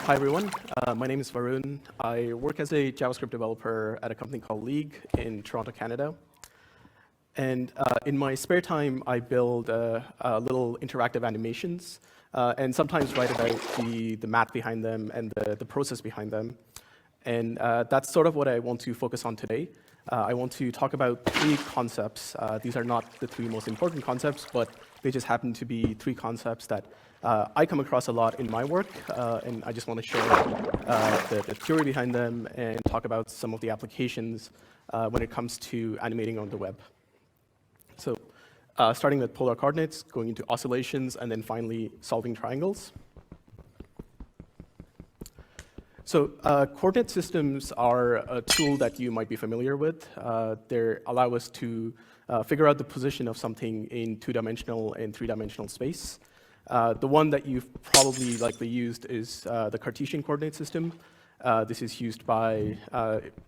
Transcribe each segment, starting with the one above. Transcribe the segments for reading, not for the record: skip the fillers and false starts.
Hi, everyone. My name is Varun. I work as a JavaScript developer at a company called League in Toronto, Canada. And in my spare time, I build little interactive animations and sometimes write about the math behind them and the process behind them. And that's sort of what I want to focus on today. I want to talk about three concepts. These are not the three most important concepts, but they just happen to be three concepts that I come across a lot in my work, and I just want to share the theory behind them and talk about some of the applications when it comes to animating on the web. So starting with polar coordinates, going into oscillations, and then finally solving triangles. So coordinate systems are a tool that you might be familiar with. They allow us to figure out the position of something in two-dimensional and three-dimensional space. The one that you've probably likely used is the Cartesian coordinate system. This is used by,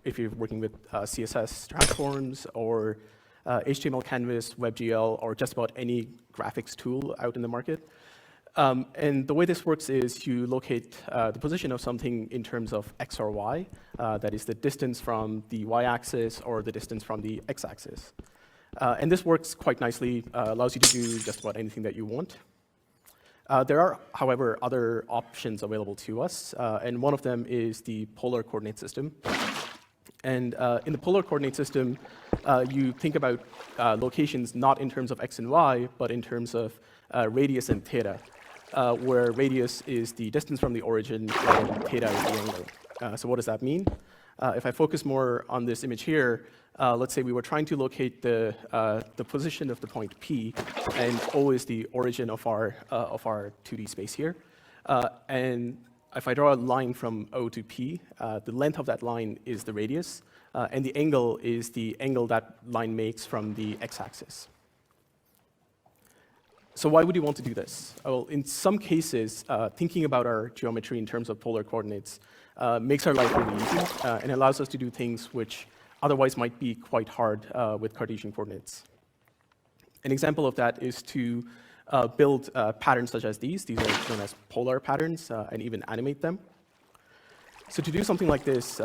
if you're working with CSS transforms or HTML Canvas, WebGL, or just about any graphics tool out in the market. And the way this works is you locate the position of something in terms of x or y, that is the distance from the y-axis or the distance from the x-axis. And this works quite nicely, allows you to do just about anything that you want. There are, however, other options available to us, and one of them is the polar coordinate system. And in the polar coordinate system, you think about locations not in terms of x and y, but in terms of radius and theta, where radius is the distance from the origin and theta is the angle. So what does that mean? If I focus more on this image here, let's say we were trying to locate the position of the point P, and O is the origin of our 2D space here. And if I draw a line from O to P, the length of that line is the radius, and the angle is the angle that line makes from the x-axis. So why would you want to do this? Well, in some cases, thinking about our geometry in terms of polar coordinates makes our life really easy, and allows us to do things which otherwise might be quite hard with Cartesian coordinates. An example of that is to build patterns such as these. These are known as polar patterns, and even animate them. So to do something like this,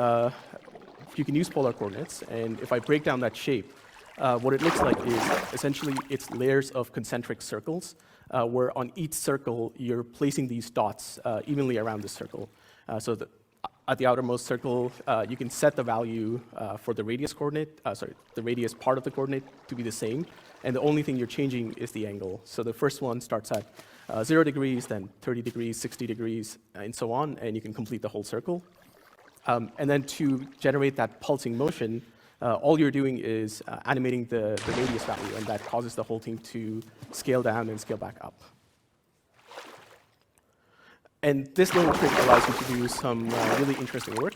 you can use polar coordinates, and if I break down that shape, what it looks like is essentially it's layers of concentric circles, where on each circle you're placing these dots evenly around the circle. So at the outermost circle, you can set the value for the radius coordinate, the radius part of the coordinate to be the same, and the only thing you're changing is the angle. So the first one starts at 0 degrees, then 30 degrees, 60 degrees, and so on, and you can complete the whole circle. And then to generate that pulsing motion, all you're doing is animating the radius value, and that causes the whole thing to scale down and scale back up. And this little trick allows you to do some really interesting work.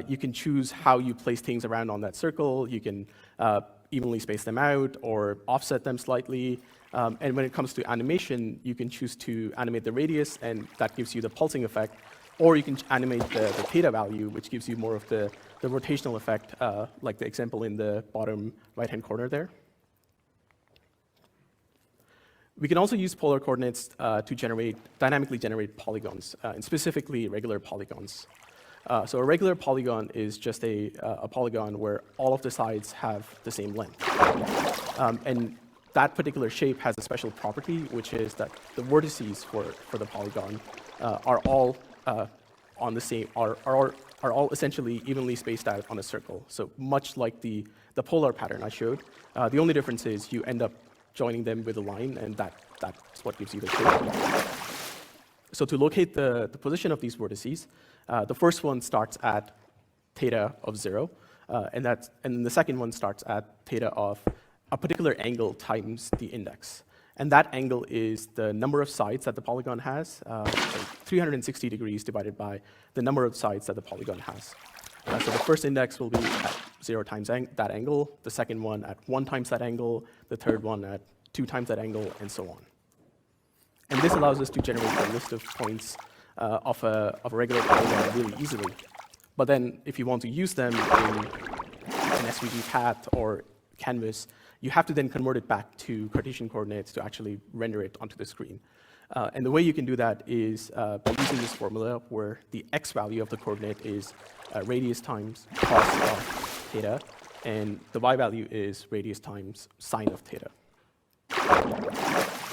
You can choose how you place things around on that circle. You can evenly space them out or offset them slightly. And when it comes to animation, you can choose to animate the radius, and that gives you the pulsing effect. Or you can animate the theta value, which gives you more of the rotational effect, like the example in the bottom right-hand corner there. We can also use polar coordinates to dynamically generate polygons, and specifically regular polygons. So a regular polygon is just a polygon where all of the sides have the same length. And that particular shape has a special property, which is that the vertices for the polygon are all on the same, are all essentially evenly spaced out on a circle. So much like the polar pattern I showed, the only difference is you end up joining them with a line, and that's what gives you the shape. So to locate the position of these vertices, the first one starts at theta of 0, and then the second one starts at theta of a particular angle times the index. And that angle is the number of sides that the polygon has, so 360 degrees divided by the number of sides that the polygon has. So the first index will be at 0 times that angle, the second one at 1 times that angle, the third one at 2 times that angle, and so on. And this allows us to generate a list of points of a regular polygon really easily. But then if you want to use them in an SVG path or Canvas, you have to then convert it back to Cartesian coordinates to actually render it onto the screen. And the way you can do that is by using this formula where the x value of the coordinate is radius times cos of theta, and the y value is radius times sine of theta.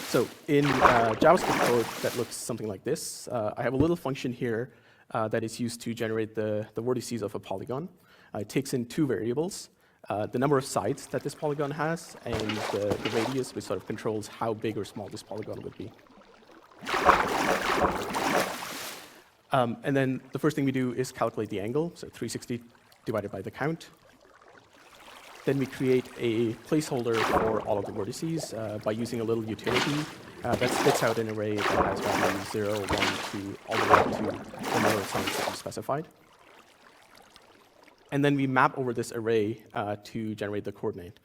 So in JavaScript code that looks something like this, I have a little function here that is used to generate the vertices of a polygon. It takes in 2 variables. The number of sides that this polygon has, and the radius, which sort of controls how big or small this polygon would be. And then the first thing we do is calculate the angle, so 360 divided by the count. Then we create a placeholder for all of the vertices by using a little utility that spits out an array that has values 0, 1, 2, all the way up to the number of sides that we specified. And then we map over this array to generate the coordinate,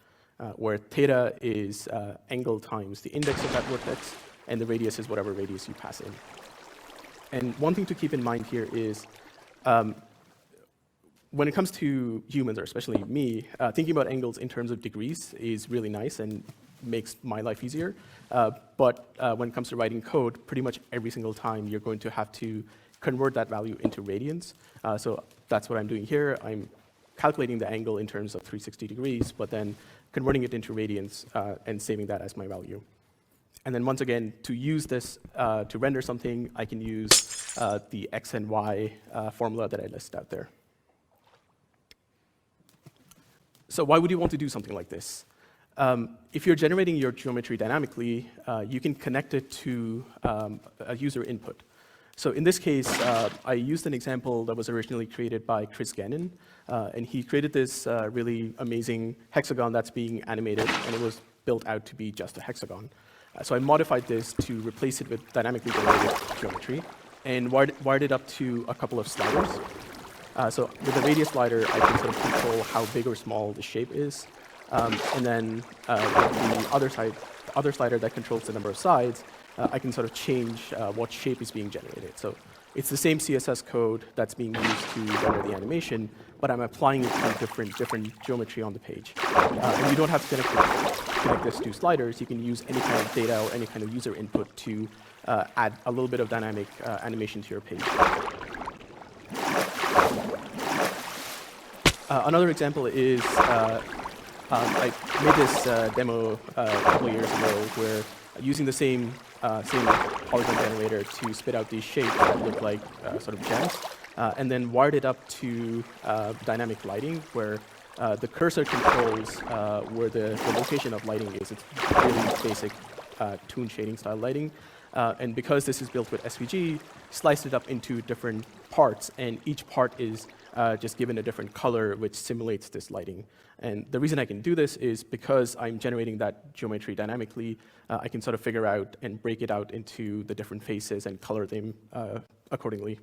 where theta is angle times the index of that vertex, and the radius is whatever radius you pass in. And one thing to keep in mind here is when it comes to humans, or especially me, thinking about angles in terms of degrees is really nice and makes my life easier. But when it comes to writing code, pretty much every single time you're going to have to convert that value into radians. So that's what I'm doing here. I'm calculating the angle in terms of 360 degrees, but then converting it into radians and saving that as my value. And then once again, to use this to render something, I can use the x and y formula that I list out there. So why would you want to do something like this? If you're generating your geometry dynamically, you can connect it to a user input. So in this case, I used an example that was originally created by Chris Gannon, and he created this really amazing hexagon that's being animated, and it was built out to be just a hexagon. So I modified this to replace it with dynamically generated geometry, and wired it up to a couple of sliders. So with the radius slider, I can sort of control how big or small the shape is. And then with the other slider that controls the number of sides, I can sort of change what shape is being generated. So it's the same CSS code that's being used to render the animation, but I'm applying it to different geometry on the page. And you don't have to connect this to sliders. You can use any kind of data or any kind of user input to add a little bit of dynamic animation to your page. Another example is I made this demo a couple of years ago where using the same polygon generator to spit out these shapes that look like sort of gems, and then wired it up to dynamic lighting where the cursor controls where the location of lighting is. It's really basic toon shading style lighting. And because this is built with SVG, sliced it up into different parts, and each part is just given a different color which simulates this lighting. And the reason I can do this is because I'm generating that geometry dynamically, I can sort of figure out and break it out into the different faces and color them accordingly.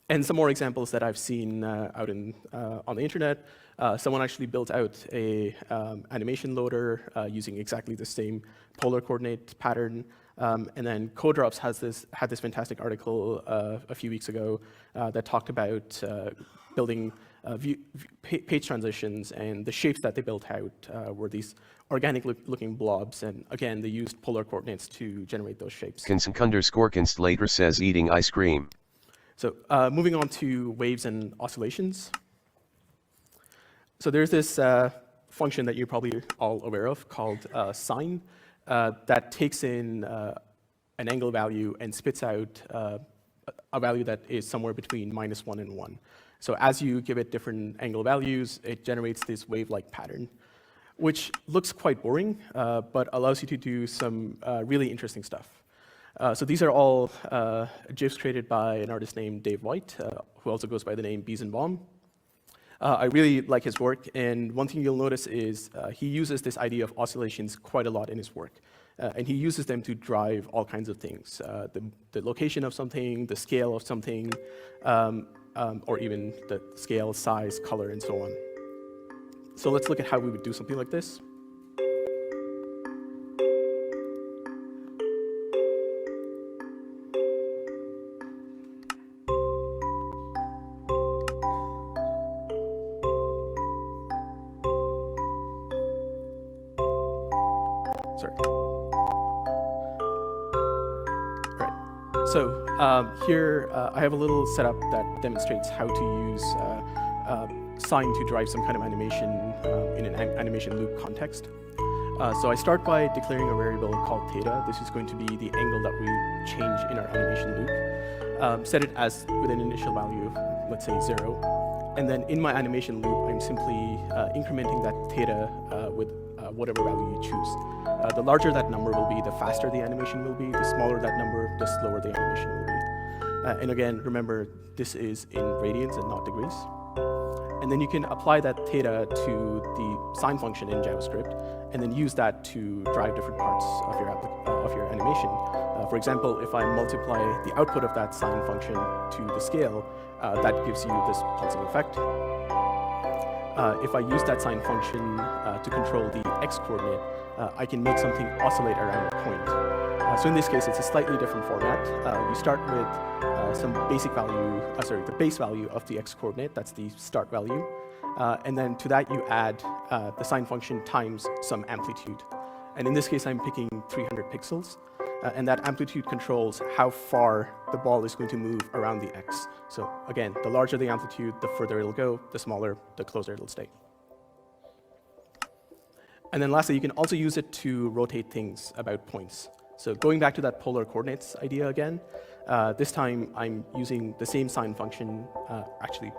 And some more examples that I've seen out on the internet. Someone actually built out a animation loader using exactly the same polar coordinate pattern. And then Codrops had this fantastic article a few weeks ago that talked about building page transitions, and the shapes that they built out were these organic-looking blobs. And again, they used polar coordinates to generate those shapes. Kinsk_Kinst later says eating ice cream. So moving on to waves and oscillations. So there's this function that you're probably all aware of called sine that takes in an angle value and spits out a value that is somewhere between -1 and 1. So as you give it different angle values, it generates this wave-like pattern, which looks quite boring, but allows you to do some really interesting stuff. So these are all GIFs created by an artist named Dave White, who also goes by the name Biesenbaum. I really like his work, and one thing you'll notice is he uses this idea of oscillations quite a lot in his work. And he uses them to drive all kinds of things, the location of something, the scale of something, or even the scale, size, color, and so on. So let's look at how we would do something like this. Sorry. All right. So here I have a little setup that demonstrates how to use sine to drive some kind of animation in an animation loop context. So I start by declaring a variable called theta. This is going to be the angle that we change in our animation loop. Set it as with an initial value of, let's say, 0. And then in my animation loop, I'm simply incrementing that theta with whatever value you choose. The larger that number will be, the faster the animation will be. The smaller that number, the slower the animation will be. And again, remember, this is in radians and not degrees. And then you can apply that theta to the sine function in JavaScript, and then use that to drive different parts of your animation. For example, if I multiply the output of that sine function to the scale, that gives you this pulsing effect. If I use that sine function to control the x-coordinate, I can make something oscillate around a point. So in this case, it's a slightly different format. You start with some basic value, the base value of the x-coordinate, that's the start value. And then to that you add the sine function times some amplitude. And in this case, I'm picking 300 pixels. And that amplitude controls how far the ball is going to move around the x. So again, the larger the amplitude, the further it'll go, the smaller, the closer it'll stay. And then lastly, you can also use it to rotate things about points. So going back to that polar coordinates idea again, this time I'm using the same sine function, actually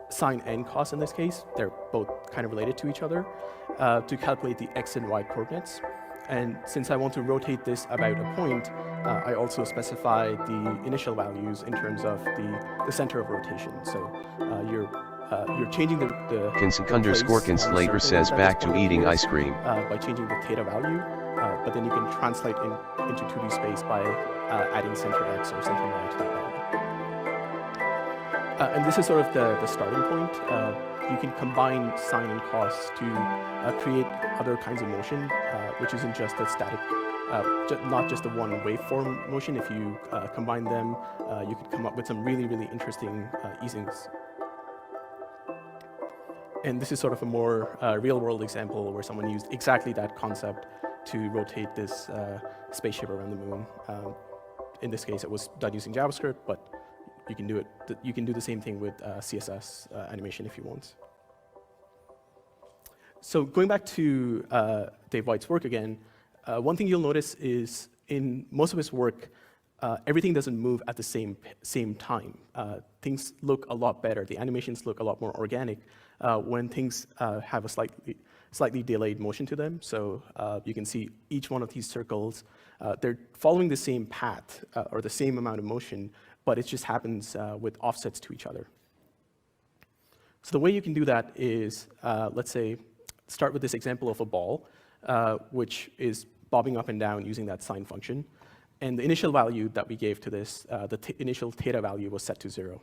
sine and cos in this case, they're both kind of related to each other, to calculate the x and y coordinates. And since I want to rotate this about a point, I also specify the initial values in terms of the center of rotation. So you're changing the Cons_Const later says back to eating ice cream. By changing the theta value, but then you can translate into 2D space by adding center x or center y to that value. And this is sort of the starting point. You can combine sine and cos to create other kinds of motion, which isn't just a static, not just a one waveform motion. If you combine them, you could come up with some really, really interesting easings. And this is sort of a more real-world example where someone used exactly that concept to rotate this spaceship around the moon. In this case, it was done using JavaScript, but you can do it. You can do the same thing with CSS animation if you want. So going back to Dave White's work again, one thing you'll notice is in most of his work, everything doesn't move at the same time. Things look a lot better. The animations look a lot more organic when things have a slightly delayed motion to them. So you can see each one of these circles, they're following the same path or the same amount of motion, but it just happens with offsets to each other. So the way you can do that is, let's say, start with this example of a ball, which is bobbing up and down using that sine function. And the initial value that we gave to this, the initial theta value was set to 0.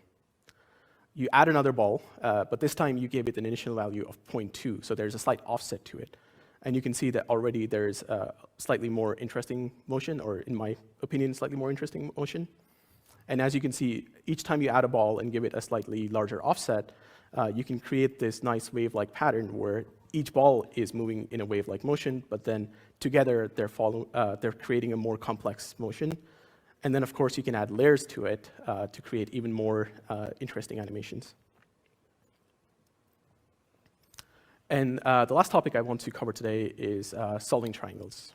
You add another ball, but this time you gave it an initial value of 0.2, so there's a slight offset to it. And you can see that already there's a slightly more interesting motion, or in my opinion, slightly more interesting motion. And as you can see, each time you add a ball and give it a slightly larger offset, you can create this nice wave-like pattern where each ball is moving in a wave-like motion, but then together they're creating a more complex motion. And then, of course, you can add layers to it to create even more interesting animations. And the last topic I want to cover today is solving triangles.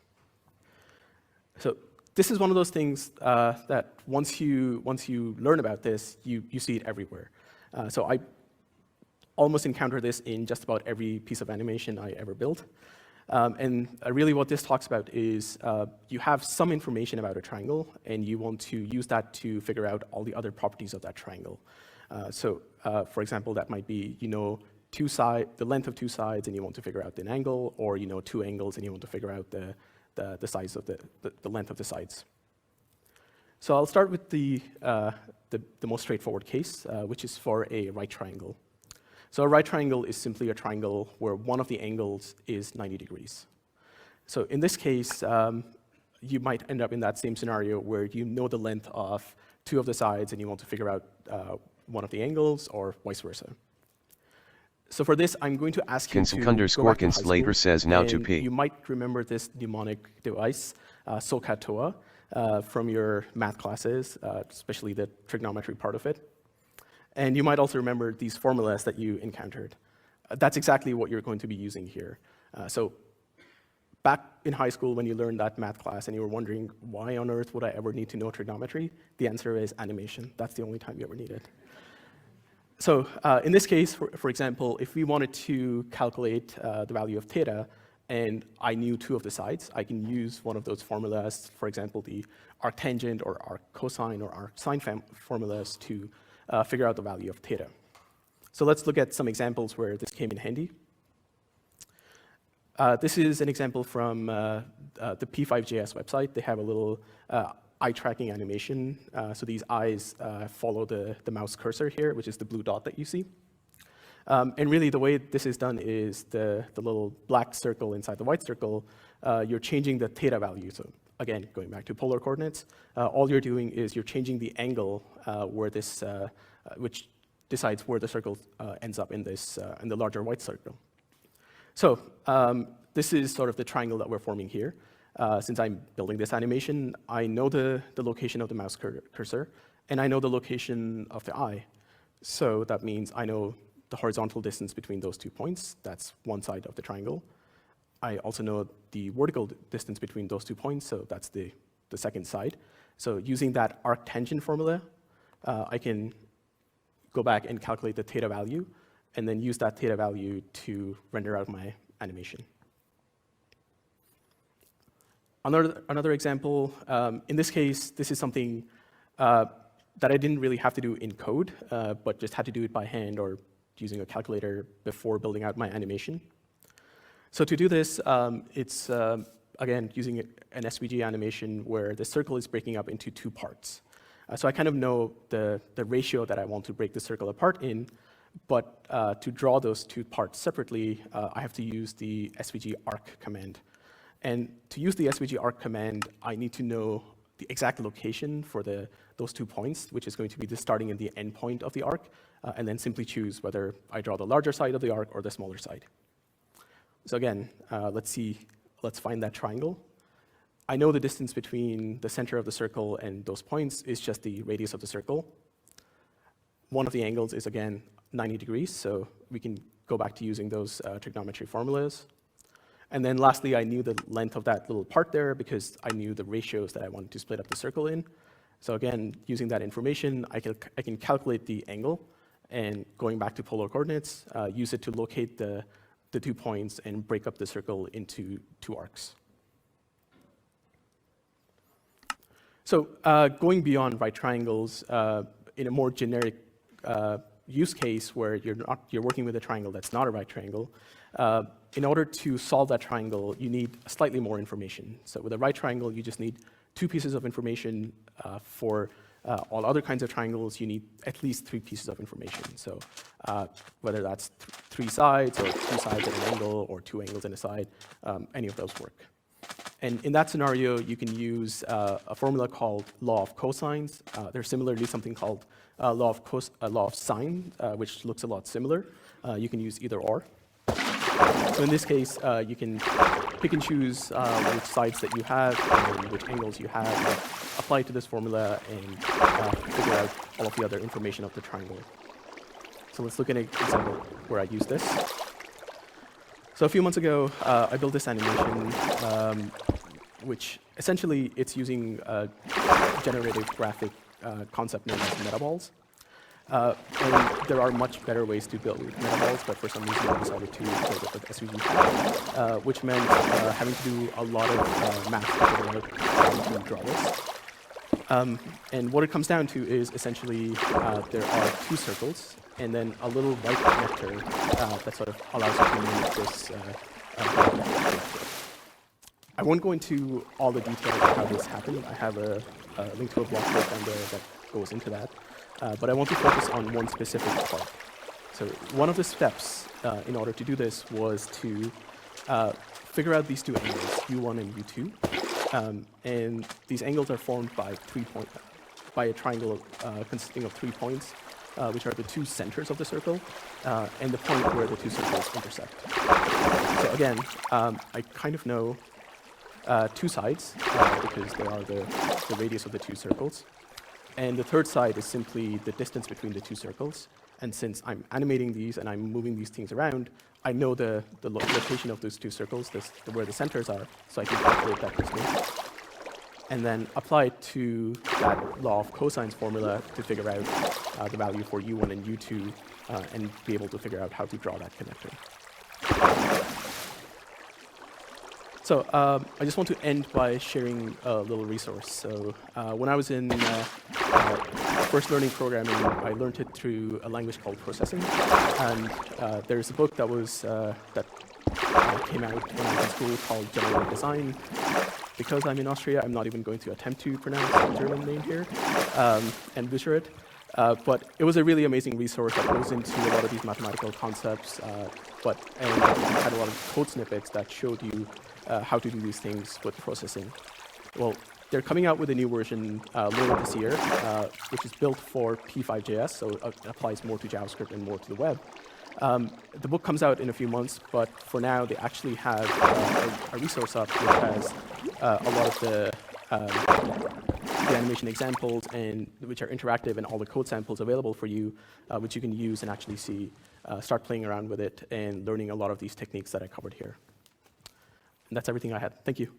So this is one of those things that once you learn about this, you see it everywhere. So I almost encounter this in just about every piece of animation I ever built. And really what this talks about is you have some information about a triangle, and you want to use that to figure out all the other properties of that triangle. For example, that might be, the length of two sides, and you want to figure out an angle, or two angles, and you want to figure out the size of the length of the sides. So I'll start with the most straightforward case, which is for a right triangle. So a right triangle is simply a triangle where one of the angles is 90 degrees. So in this case, you might end up in that same scenario where you know the length of two of the sides and you want to figure out one of the angles, or vice versa. So for this, I'm going to ask you to go back to high school, later says now to P. You might remember this mnemonic device, SOHCAHTOA, from your math classes, especially the trigonometry part of it. And you might also remember these formulas that you encountered. That's exactly what you're going to be using here. So back in high school when you learned that math class and you were wondering, why on earth would I ever need to know trigonometry? The answer is animation. That's the only time you ever need it. So in this case, for example, if we wanted to calculate the value of theta, and I knew two of the sides, I can use one of those formulas, for example, the arctangent or arccosine or arcsine formulas to figure out the value of theta. So let's look at some examples where this came in handy. This is an example from the P5JS website. They have a little eye tracking animation. So these eyes follow the mouse cursor here, which is the blue dot that you see. And really, the way this is done is the little black circle inside the white circle, you're changing the theta value. So again, going back to polar coordinates, all you're doing is you're changing the angle where this, which decides where the circle ends up in this in the larger white circle. So this is sort of the triangle that we're forming here. Since I'm building this animation, I know the location of the mouse cursor, and I know the location of the eye. So that means I know the horizontal distance between those 2 points. That's one side of the triangle. I also know the vertical distance between those 2 points, so that's the second side. So using that arctangent formula, I can go back and calculate the theta value, and then use that theta value to render out my animation. Another example, in this case, this is something that I didn't really have to do in code, but just had to do it by hand or using a calculator before building out my animation. So to do this, it's, again, using an SVG animation where the circle is breaking up into 2 parts. So I kind of know the ratio that I want to break the circle apart in, but to draw those 2 parts separately, I have to use the SVG arc command. And to use the SVG arc command, I need to know the exact location for those 2 points, which is going to be the starting and the end point of the arc, and then simply choose whether I draw the larger side of the arc or the smaller side. So again, let's find that triangle. I know the distance between the center of the circle and those points is just the radius of the circle. One of the angles is, again, 90 degrees, so we can go back to using those trigonometry formulas. And then lastly, I knew the length of that little part there because I knew the ratios that I wanted to split up the circle in. So again, using that information, I can calculate the angle, and going back to polar coordinates, use it to locate the 2 points and break up the circle into 2 arcs. So going beyond right triangles, in a more generic use case where you're working with a triangle that's not a right triangle, in order to solve that triangle, you need slightly more information. So with a right triangle, you just need 2 pieces of information. For all other kinds of triangles, you need at least 3 pieces of information. So whether that's 3 sides, or 2 sides at an angle, or 2 angles and a side, any of those work. And in that scenario, you can use a formula called law of cosines. There's similarly something called law of sine, which looks a lot similar. You can use either or. So in this case, you can pick and choose which sides that you have and which angles you have, and apply to this formula and figure out all of the other information of the triangle. So let's look at an example where I use this. So a few months ago, I built this animation, which essentially it's using a generative graphic concept known as metaballs. And there are much better ways to build metaballs, but for some reason I decided to build it with SVG path, which meant having to do a lot of math to figure out how to draw this. And what it comes down to is essentially there are 2 circles, and then a little white connector that sort of allows you to mimic this. I won't go into all the details of how this happened. I have a link to a blog post down there that goes into that. But I want to focus on one specific part. So one of the steps in order to do this was to figure out these 2 angles, U1 and U2. And these angles are formed by a triangle consisting of 3 points, which are the 2 centers of the circle, and the point where the 2 circles intersect. So again, I kind of know 2 sides, because they are the radius of the 2 circles. And the third side is simply the distance between the 2 circles. And since I'm animating these and I'm moving these things around, I know the location of those 2 circles, where the centers are, so I can calculate that distance. And then apply it to that law of cosines formula to figure out the value for U1 and U2, and be able to figure out how to draw that connector. So I just want to end by sharing a little resource. So when I was in first learning programming, I learned it through a language called processing. And there's a book that came out when I was in school called Generative Design. Because I'm in Austria, I'm not even going to attempt to pronounce the German name here and butcher it. But it was a really amazing resource that goes into a lot of these mathematical concepts, and had a lot of code snippets that showed you how to do these things with processing. Well, they're coming out with a new version later this year, which is built for P5.js, so it applies more to JavaScript and more to the web. The book comes out in a few months, but for now they actually have a resource up which has a lot of the animation examples and which are interactive and all the code samples available for you, which you can use and actually see, start playing around with it and learning a lot of these techniques that I covered here. And that's everything I had. Thank you.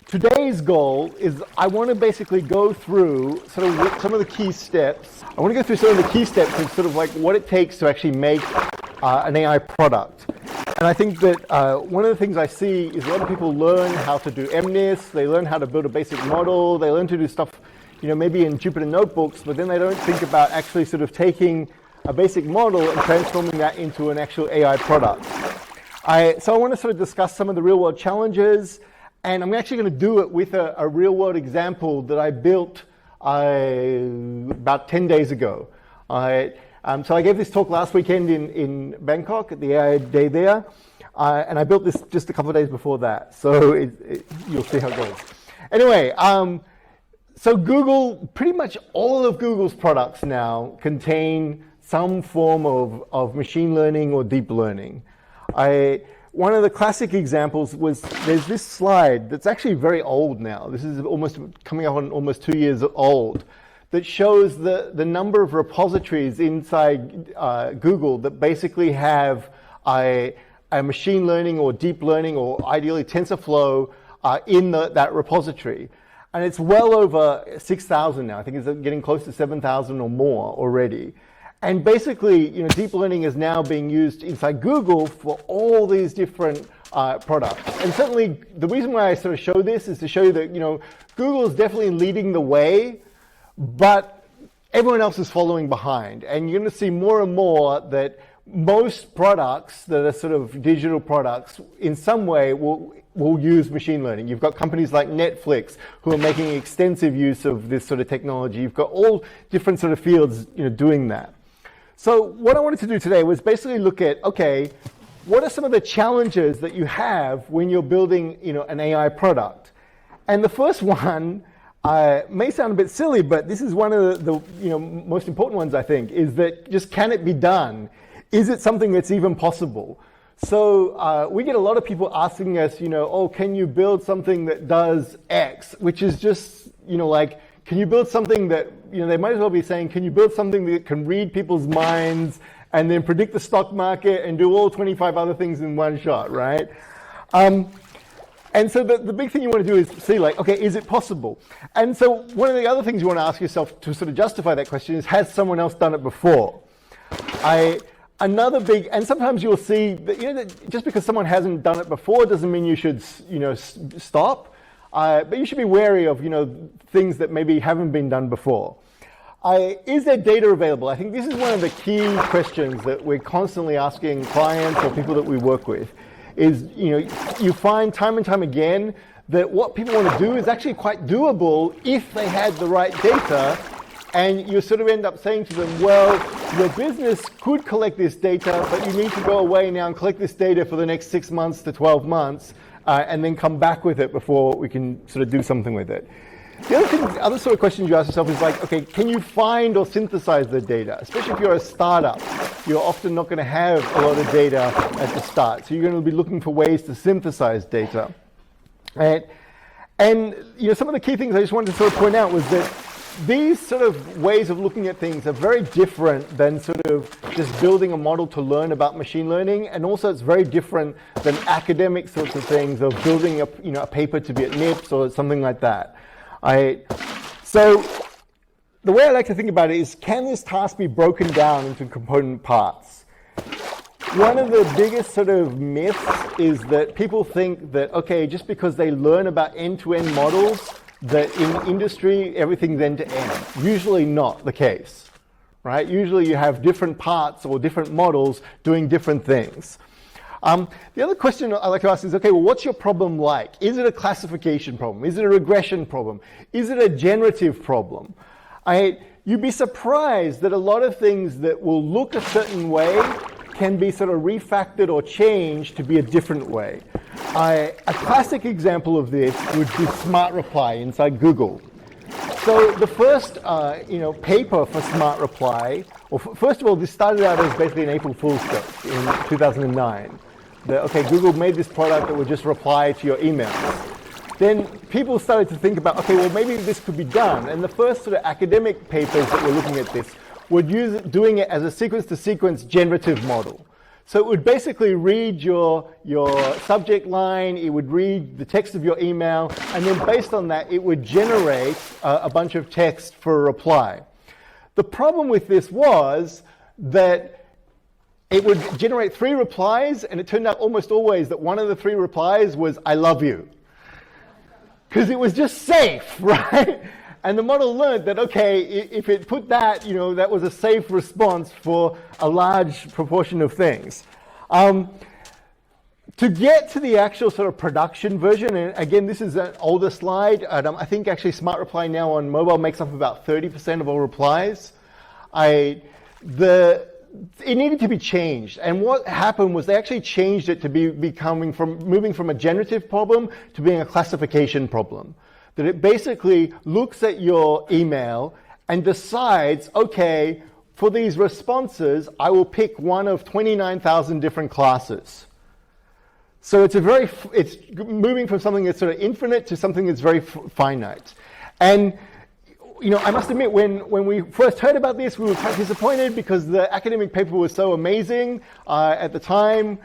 Today's goal is I want to basically go through sort of some of the key steps. I want to go through some of the key steps of sort of like what it takes to actually make an AI product. And I think that one of the things I see is a lot of people learn how to do MNIST, they learn how to build a basic model, they learn to do stuff, maybe in Jupyter Notebooks, but then they don't think about actually sort of taking a basic model and transforming that into an actual AI product. So I want to sort of discuss some of the real world challenges. And I'm actually going to do it with a real-world example that I built about 10 days ago. So I gave this talk last weekend in Bangkok at the AI Day there, and I built this just a couple of days before that. So you'll see how it goes. Anyway, so Google, pretty much all of Google's products now contain some form of machine learning or deep learning. One of the classic examples was, there's this slide that's actually very old now. This is almost coming up on almost 2 years old, that shows the number of repositories inside Google that basically have a machine learning or deep learning or ideally TensorFlow in that repository. And it's well over 6,000 now. I think it's getting close to 7,000 or more already. And basically, deep learning is now being used inside Google for all these different products. And certainly, the reason why I sort of show this is to show you that, Google is definitely leading the way, but everyone else is following behind. And you're going to see more and more that most products that are sort of digital products in some way will use machine learning. You've got companies like Netflix who are making extensive use of this sort of technology. You've got all different sort of fields, doing that. So what I wanted to do today was basically look at, okay, what are some of the challenges that you have when you're building, an AI product? And the first one may sound a bit silly, but this is one of the most important ones, I think, is that just can it be done? Is it something that's even possible? So we get a lot of people asking us, oh, can you build something that does X? Which is just, like, can you build something that, they might as well be saying, can you build something that can read people's minds and then predict the stock market and do all 25 other things in one shot, right? And so the big thing you want to do is see, like, okay, is it possible? And so one of the other things you want to ask yourself to sort of justify that question is, has someone else done it before? Another big, and sometimes you'll see that, that just because someone hasn't done it before doesn't mean you should, stop. But you should be wary of, things that maybe haven't been done before. Is there data available? I think this is one of the key questions that we're constantly asking clients or people that we work with. Is, you find time and time again that what people want to do is actually quite doable if they had the right data, and you sort of end up saying to them, well, your business could collect this data, but you need to go away now and collect this data for the next 6 months to 12 months. And then come back with it before we can sort of do something with it. The other sort of questions you ask yourself is like, okay, can you find or synthesize the data? Especially if you're a startup, you're often not going to have a lot of data at the start. So you're going to be looking for ways to synthesize data. Right? And some of the key things I just wanted to sort of point out was that these sort of ways of looking at things are very different than sort of just building a model to learn about machine learning, and also it's very different than academic sorts of things of building a paper to be at NIPS or something like that. So the way I like to think about it is, can this task be broken down into component parts? one of the biggest sort of myths is that people think that, okay, just because they learn about end-to-end models, that in industry, everything's end-to-end. Usually not the case, right? Usually you have different parts or different models doing different things. The other question I like to ask is, okay, well, what's your problem like? Is it a classification problem? Is it a regression problem? Is it a generative problem? You'd be surprised that a lot of things that will look a certain way can be sort of refactored or changed to be a different way. A classic example of this would be Smart Reply inside Google. So the first paper for Smart Reply, first of all, this started out as basically an April Fool's joke in 2009. Google made this product that would just reply to your emails. Then people started to think about, okay, well, maybe this could be done. And the first sort of academic papers that were looking at this were doing it as a sequence-to-sequence generative model. So it would basically read your subject line, it would read the text of your email, and then based on that, it would generate a bunch of text for a reply. The problem with this was that it would generate 3 replies, and it turned out almost always that one of the 3 replies was, "I love you." Because it was just safe, right? And the model learned that, okay, if it put that, that was a safe response for a large proportion of things. To get to the actual sort of production version, and again, this is an older slide, and I think actually Smart Reply now on mobile makes up about 30% of all replies. It needed to be changed, and what happened was they actually changed it to moving from a generative problem to being a classification problem. That it basically looks at your email and decides, okay, for these responses, I will pick one of 29,000 different classes. So it's moving from something that's sort of infinite to something that's very finite. And I must admit, when we first heard about this, we were quite disappointed because the academic paper was so amazing at the time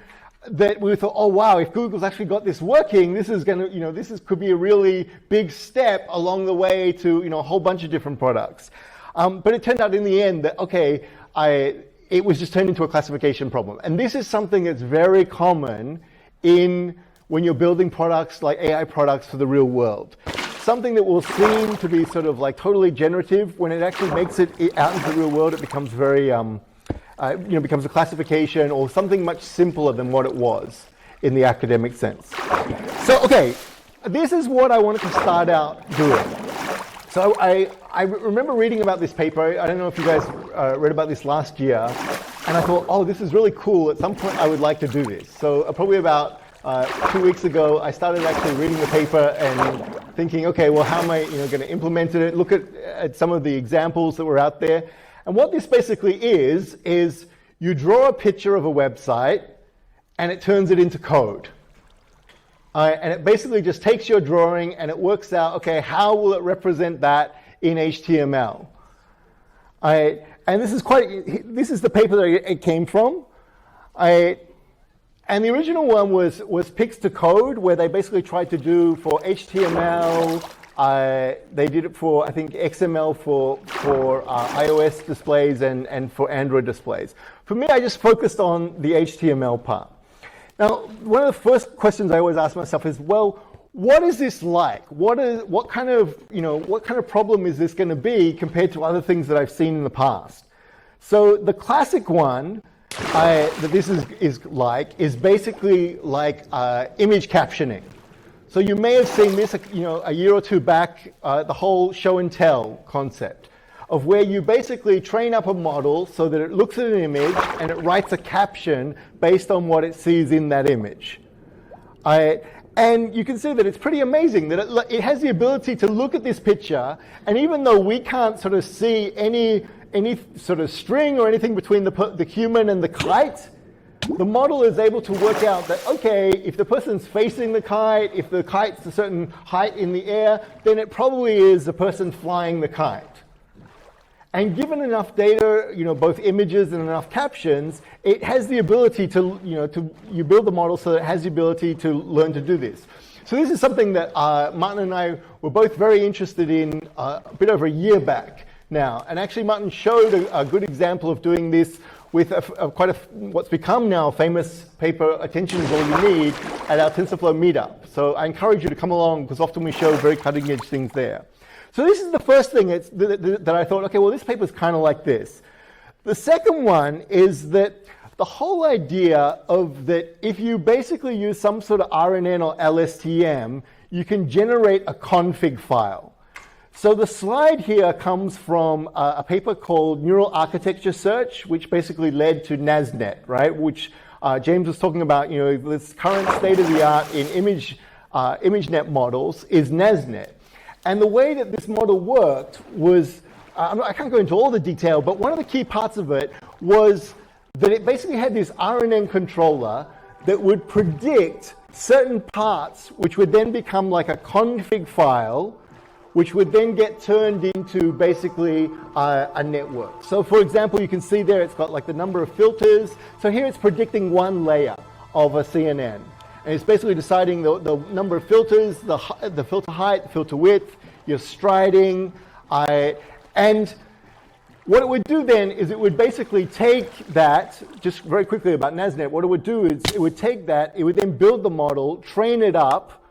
that we thought, oh wow, if Google's actually got this working, this is going to, could be a really big step along the way to, a whole bunch of different products. But it turned out in the end that, okay, it was just turned into a classification problem. And this is something that's very common when you're building products like AI products for the real world. Something that will seem to be sort of like totally generative, when it actually makes it out into the real world, it becomes very, becomes a classification or something much simpler than what it was in the academic sense. So, okay, this is what I wanted to start out doing. So I remember reading about this paper. I don't know if you guys read about this last year, and I thought, oh, this is really cool. At some point, I would like to do this. So probably about 2 weeks ago, I started actually reading the paper and thinking, okay, well, how am I going to implement it? Look at some of the examples that were out there. And what this basically is you draw a picture of a website and it turns it into code. And it basically just takes your drawing and it works out, okay, how will it represent that in HTML? And this is the paper that it came from. And the original one was Pix to Code, where they basically tried to do for HTML. They did it for, I think, XML for iOS displays and for Android displays. For me, I just focused on the HTML part. Now, one of the first questions I always ask myself is, well, what is this like? What kind of problem is this going to be compared to other things that I've seen in the past? So the classic one that this is basically like image captioning. So you may have seen this, a year or two back, the whole show and tell concept of where you basically train up a model so that it looks at an image and it writes a caption based on what it sees in that image. And you can see that it's pretty amazing that it has the ability to look at this picture, and even though we can't sort of see any sort of string or anything between the human and the kite, the model is able to work out that, okay, if the person's facing the kite, if the kite's a certain height in the air, then it probably is the person flying the kite. And given enough data, both images and enough captions, it has the ability to, you build the model so that it has the ability to learn to do this. So this is something that Martin and I were both very interested in a bit over a year back now. And actually Martin showed a good example of doing this with what's become now a famous paper, Attention is All You Need, at our TensorFlow meetup. So I encourage you to come along, because often we show very cutting edge things there. So this is the first thing that I thought, okay, well, this paper is kind of like this. The second one is that the whole idea of that if you basically use some sort of RNN or LSTM, you can generate a config file. So the slide here comes from a paper called Neural Architecture Search, which basically led to NASNet, right? Which James was talking about, this current state of the art in ImageNet models is NASNet. And the way that this model worked was, I can't go into all the detail, but one of the key parts of it was that it basically had this RNN controller that would predict certain parts, which would then become like a config file, which would then get turned into basically a network. So for example, you can see there it's got like the number of filters. So here it's predicting one layer of a CNN. And it's basically deciding the number of filters, the filter height, the filter width, your striding. And what it would do then is it would basically take that, just very quickly about NASNet, what it would do is it would take that, it would then build the model, train it up,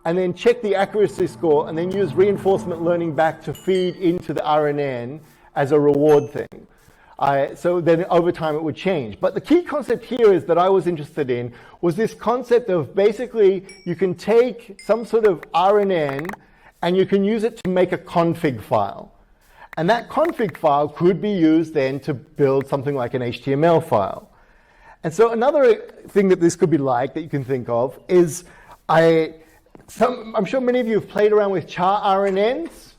and then check the accuracy score, and then use reinforcement learning back to feed into the RNN as a reward thing. So then over time it would change. But the key concept here is that I was interested in was this concept of basically you can take some sort of RNN and you can use it to make a config file. And that config file could be used then to build something like an HTML file. And so another thing that this could be like that you can think of is I'm sure many of you have played around with char RNNs.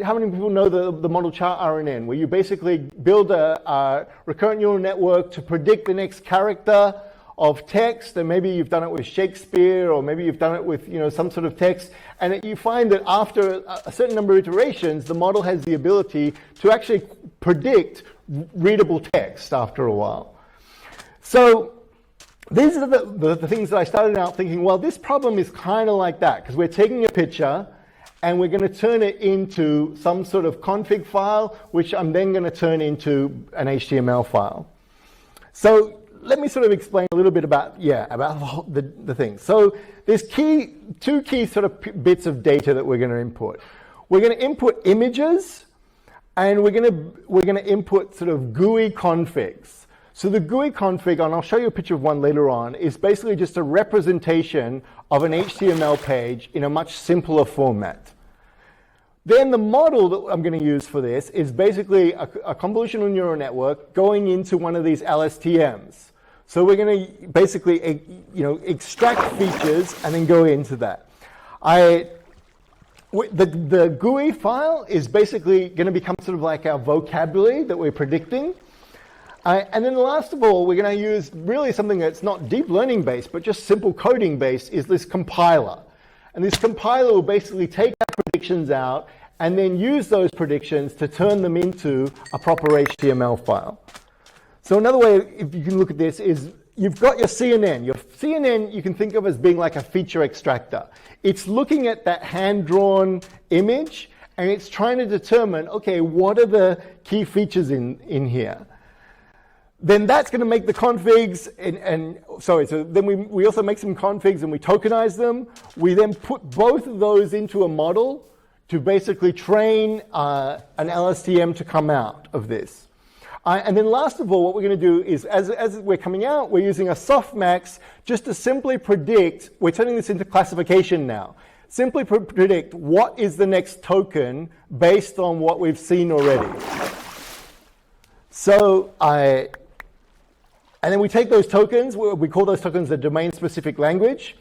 How many people know the model char RNN, where you basically build a recurrent neural network to predict the next character of text, and maybe you've done it with Shakespeare, or maybe you've done it with some sort of text, and you find that after a certain number of iterations, the model has the ability to actually predict readable text after a while. So these are the things that I started out thinking, well, this problem is kind of like that, because we're taking a picture, and we're going to turn it into some sort of config file, which I'm then going to turn into an HTML file. So let me sort of explain a little bit about the thing. So there's two key sort of bits of data that we're going to input. We're going to input images, and we're going to input sort of GUI configs. So the GUI config, and I'll show you a picture of one later on, is basically just a representation of an HTML page in a much simpler format. Then the model that I'm going to use for this is basically a convolutional neural network going into one of these LSTMs. So we're going to basically extract features and then go into that. The GUI file is basically going to become sort of like our vocabulary that we're predicting. And then last of all, we're going to use really something that's not deep learning based, but just simple coding based, is this compiler. And this compiler will basically take our predictions out and then use those predictions to turn them into a proper HTML file. So another way, if you can look at this, is you've got your CNN. Your CNN you can think of as being like a feature extractor. It's looking at that hand-drawn image, and it's trying to determine, okay, what are the key features in here? Then that's going to make the configs, so then we also make some configs and we tokenize them. We then put both of those into a model to basically train an LSTM to come out of this. And then last of all, what we're going to do is, as we're coming out, we're using a softmax just to simply predict, we're turning this into classification now, simply predict what is the next token based on what we've seen already. So and then we take those tokens, we call those tokens a domain-specific language,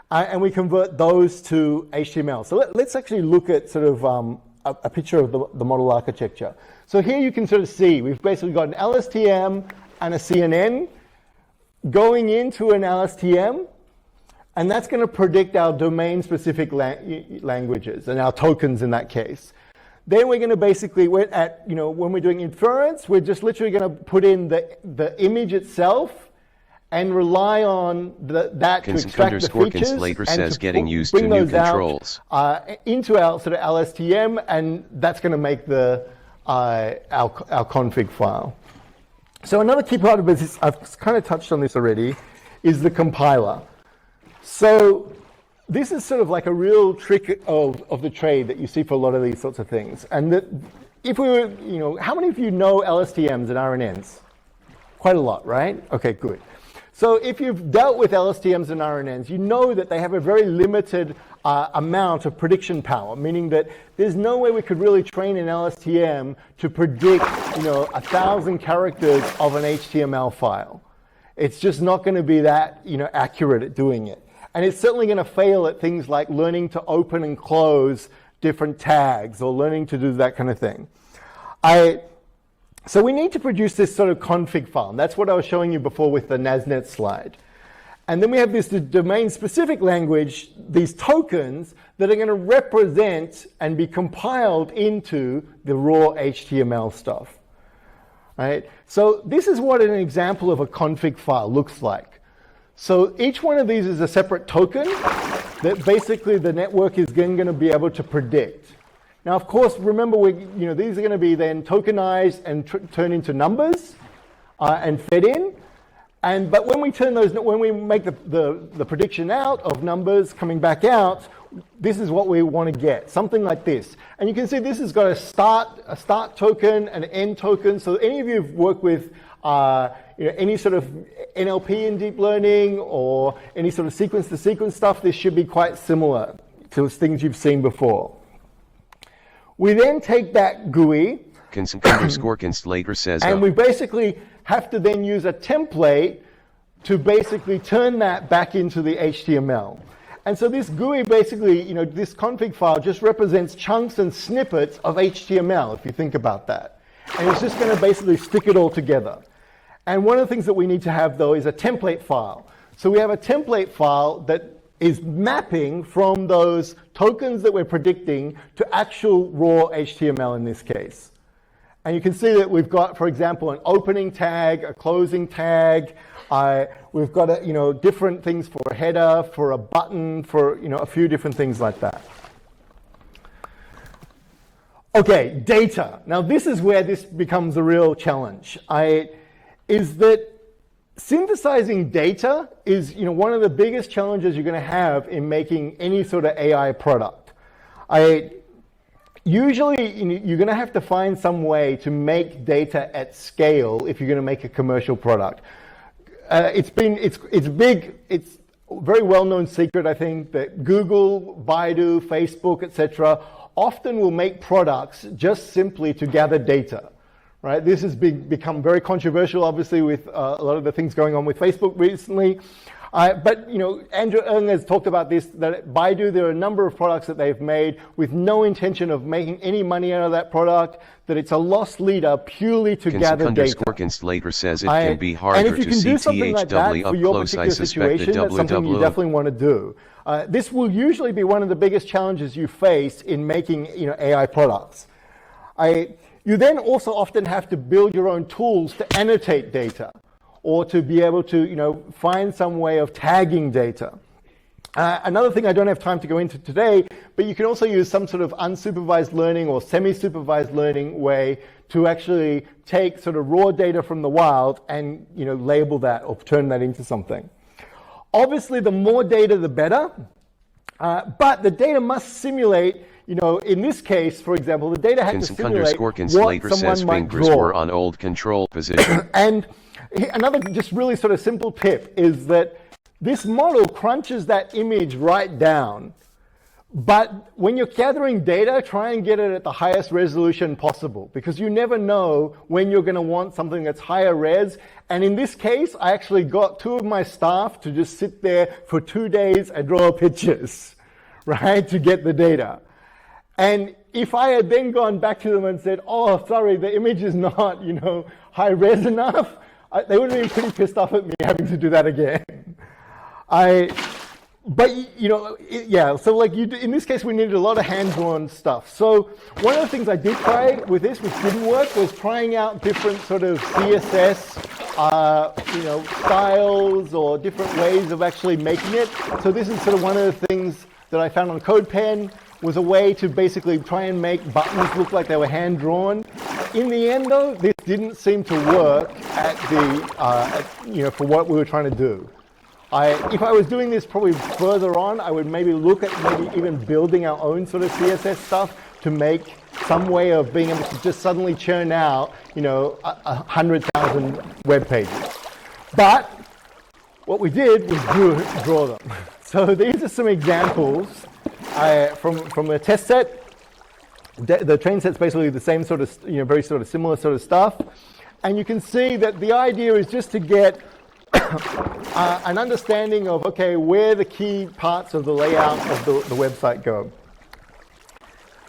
and we convert those to HTML. So let's actually look at sort of a picture of the model architecture. So here you can sort of see we've basically got an LSTM and a CNN going into an LSTM, and that's going to predict our domain-specific languages and our tokens in that case. Then we're going to basically, when we're doing inference, we're just literally going to put in the image itself and rely on that to extract the features later and says to getting used bring to new those out, controls into our sort of LSTM, and that's going to make our config file. So another key part of this, I've kind of touched on this already, is the compiler. So this is sort of like a real trick of the trade that you see for a lot of these sorts of things. And that if we were, how many of you know LSTMs and RNNs? Quite a lot, right? Okay, good. So if you've dealt with LSTMs and RNNs, you know that they have a very limited amount of prediction power, meaning that there's no way we could really train an LSTM to predict, 1,000 characters of an HTML file. It's just not going to be that, accurate at doing it. And it's certainly going to fail at things like learning to open and close different tags or learning to do that kind of thing. So we need to produce this sort of config file. And that's what I was showing you before with the NASNet slide. And then we have this domain-specific language, these tokens that are going to represent and be compiled into the raw HTML stuff. Right? So this is what an example of a config file looks like. So each one of these is a separate token that basically the network is going to be able to predict. Now, of course, remember, these are going to be then tokenized and turned into numbers and fed in. But when we make the prediction out of numbers coming back out, this is what we want to get, something like this. And you can see this has got a start token and an end token. So any of you who've worked with any sort of NLP in deep learning or any sort of sequence-to-sequence stuff, this should be quite similar to things you've seen before. We then take that GUI _conslater says and we basically have to then use a template to basically turn that back into the HTML. And so this GUI basically, this config file just represents chunks and snippets of HTML, if you think about that. And it's just going to basically stick it all together. And one of the things that we need to have, though, is a template file. So we have a template file that is mapping from those tokens that we're predicting to actual raw HTML in this case. And you can see that we've got, for example, an opening tag, a closing tag. We've got different things for a header, for a button, for a few different things like that. Okay, data. Now this is where this becomes a real challenge. Is that synthesizing data is one of the biggest challenges you're going to have in making any sort of AI product. Usually you're going to have to find some way to make data at scale if you're going to make a commercial product. It's a very well-known secret, I think, that Google, Baidu, Facebook, etc. often will make products just simply to gather data. Right? This has become very controversial, obviously, with a lot of the things going on with Facebook recently. But Andrew Ng has talked about this, that at Baidu there are a number of products that they've made with no intention of making any money out of that product, that it's a loss leader purely to gather data. _conslater says it can be harder to see THW up close. I suspect the that's something you definitely want to do. This will usually be one of the biggest challenges you face in making AI products. You then also often have to build your own tools to annotate data or to be able to find some way of tagging data. Another thing I don't have time to go into today, but you can also use some sort of unsupervised learning or semi-supervised learning way to actually take sort of raw data from the wild and label that or turn that into something. Obviously, the more data, the better, but the data must simulate. In this case, for example, the data had to simulate what someone might draw. Were on old control position. And another just really sort of simple tip is that this model crunches that image right down. But when you're gathering data, try and get it at the highest resolution possible, because you never know when you're going to want something that's higher res. And in this case, I actually got 2 of my staff to just sit there for 2 days and draw pictures, right, to get the data. And if I had then gone back to them and said, oh, sorry, the image is not, high res enough, they would have been pretty pissed off at me having to do that again. So like in this case, we needed a lot of hand-drawn stuff. So one of the things I did try with this, which didn't work, was trying out different sort of CSS, styles or different ways of actually making it. So this is sort of one of the things that I found on CodePen, was a way to basically try and make buttons look like they were hand-drawn. In the end, though, this didn't seem to work at for what we were trying to do. If I was doing this probably further on, I would maybe look at maybe even building our own sort of CSS stuff to make some way of being able to just suddenly churn out, 100,000 web pages. But what we did was draw them. So these are some examples from a test set. The train set's basically the same sort of, very sort of similar sort of stuff. And you can see that the idea is just to get an understanding of, okay, where the key parts of the layout of the website go.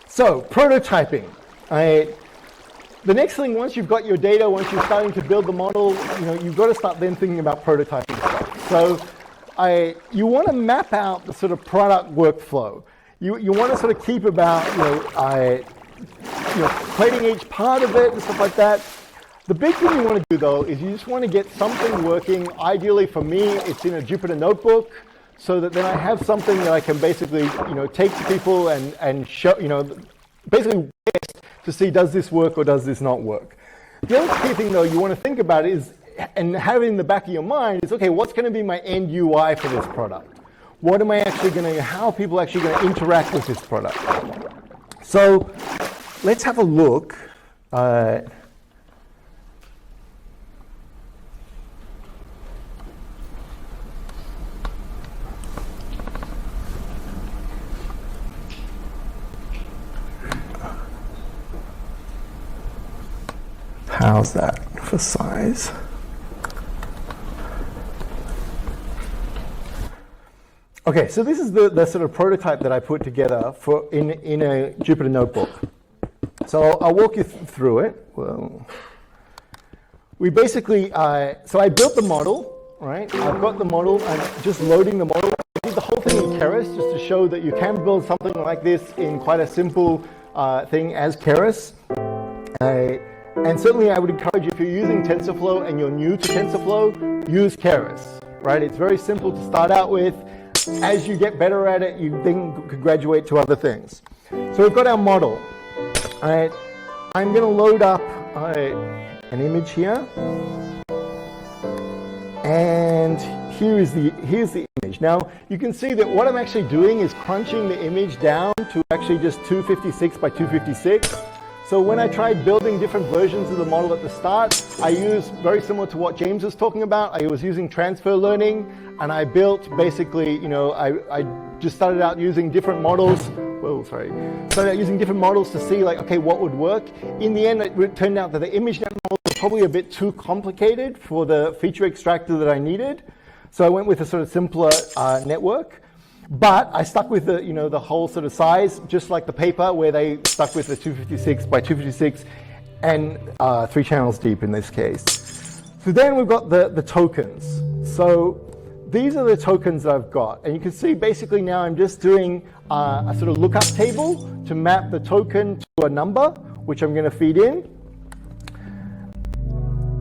So, prototyping. The next thing, once you've got your data, once you're starting to build the model, you've got to start then thinking about prototyping stuff. So, you want to map out the sort of product workflow. You want to sort of keep about, creating each part of it and stuff like that. The big thing you want to do, though, is you just want to get something working. Ideally, for me, it's in a Jupyter notebook, so that then I have something that I can basically, take to people and show, basically test to see, does this work or does this not work? The other key thing, though, you want to think about is, and have it in the back of your mind, is, okay, what's going to be my end UI for this product? What am I actually going to, how are people actually going to interact with this product? So let's have a look. How's that for size? Okay, so this is the sort of prototype that I put together for in a Jupyter notebook. So I'll walk you through it. Well, we basically, so I built the model, right? I've got the model, I'm just loading the model. I did the whole thing in Keras just to show that you can build something like this in quite a simple thing as Keras. And certainly I would encourage you, if you're using TensorFlow and you're new to TensorFlow, use Keras, right? It's very simple to start out with. As you get better at it, you then could graduate to other things. So we've got our model. All right, I'm going to load up an image here. And here's the image. Now, you can see that what I'm actually doing is crunching the image down to actually just 256 by 256. So when I tried building different versions of the model at the start, I used, very similar to what James was talking about, I was using transfer learning, and I built basically, I just started out using different models. Started out using different models to see, like, okay, what would work. In the end, it turned out that the ImageNet model was probably a bit too complicated for the feature extractor that I needed. So I went with a sort of simpler network. But I stuck with the, the whole sort of size, just like the paper, where they stuck with the 256 by 256 and 3 channels deep in this case. So then we've got the tokens. So these are the tokens that I've got. And you can see basically now I'm just doing a sort of lookup table to map the token to a number, which I'm going to feed in.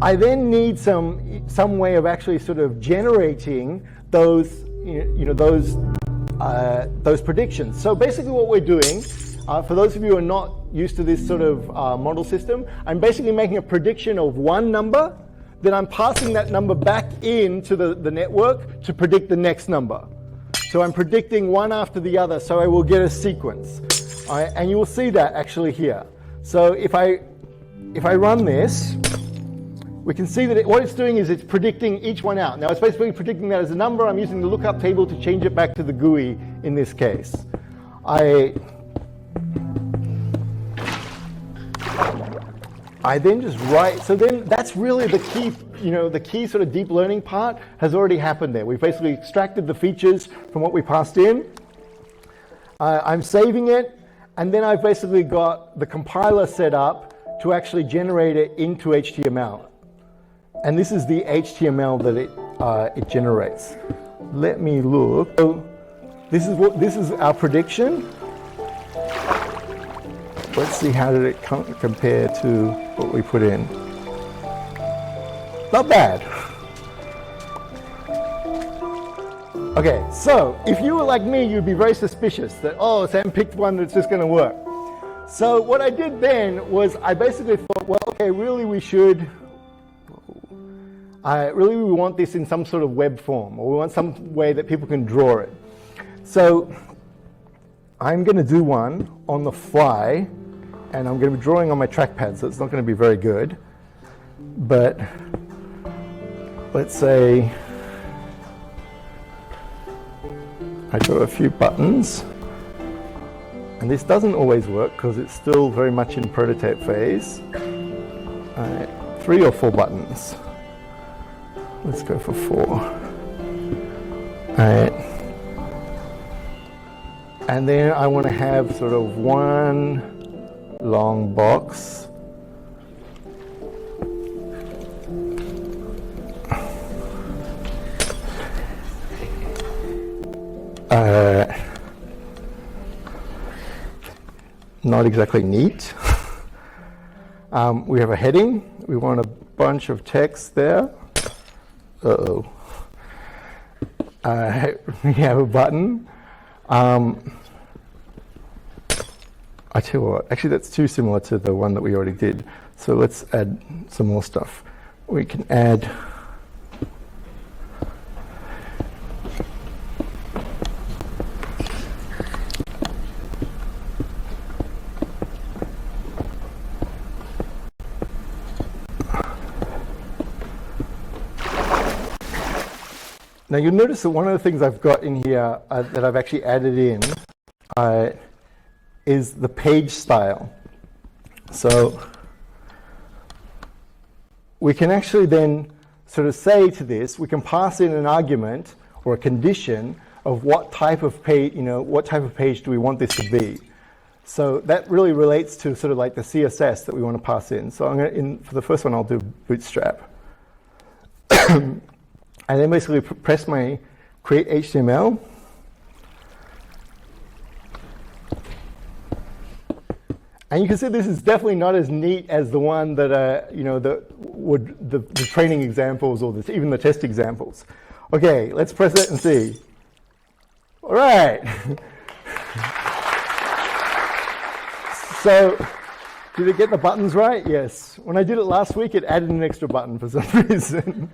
I then need some way of actually sort of generating those, those predictions. So basically what we're doing, for those of you who are not used to this sort of model system, I'm basically making a prediction of one number, then I'm passing that number back into the network to predict the next number. So I'm predicting one after the other, so I will get a sequence. And you will see that actually here. So if I run this, we can see that what it's doing is it's predicting each one out. Now it's basically predicting that as a number. I'm using the lookup table to change it back to the GUI in this case. I then just write, so then that's really the key, the key sort of deep learning part has already happened there. We've basically extracted the features from what we passed in. I'm saving it, and then I've basically got the compiler set up to actually generate it into HTML. And this is the HTML that it generates. Let me look. So this is our prediction. Let's see, how did it compare to what we put in? Not bad. Okay, so if you were like me, you'd be very suspicious that, oh, Sam picked one that's just going to work. So what I did then was I basically thought, well, okay, really we want this in some sort of web form, or we want some way that people can draw it. So I'm going to do one on the fly, and I'm going to be drawing on my trackpad, so it's not going to be very good. But let's say I draw a few buttons. And this doesn't always work because it's still very much in prototype phase. 3 or 4 buttons. Let's go for 4. And then I want to have sort of one long box. Not exactly neat. We have a heading. We want a bunch of text there. Uh-oh. We have a button. I tell you what, actually that's too similar to the one that we already did. So let's add some more stuff. We can add Now you'll notice that one of the things I've got in here that I've actually added in is the page style. So we can actually then sort of say to this, we can pass in an argument or a condition of what type of page, what type of page do we want this to be. So that really relates to sort of like the CSS that we want to pass in. So I'm going to, for the first one, I'll do Bootstrap. And then basically press my create HTML. And you can see this is definitely not as neat as the one that the training examples or even the test examples. Okay, let's press it and see. All right. So, did it get the buttons right? Yes. When I did it last week, it added an extra button for some reason.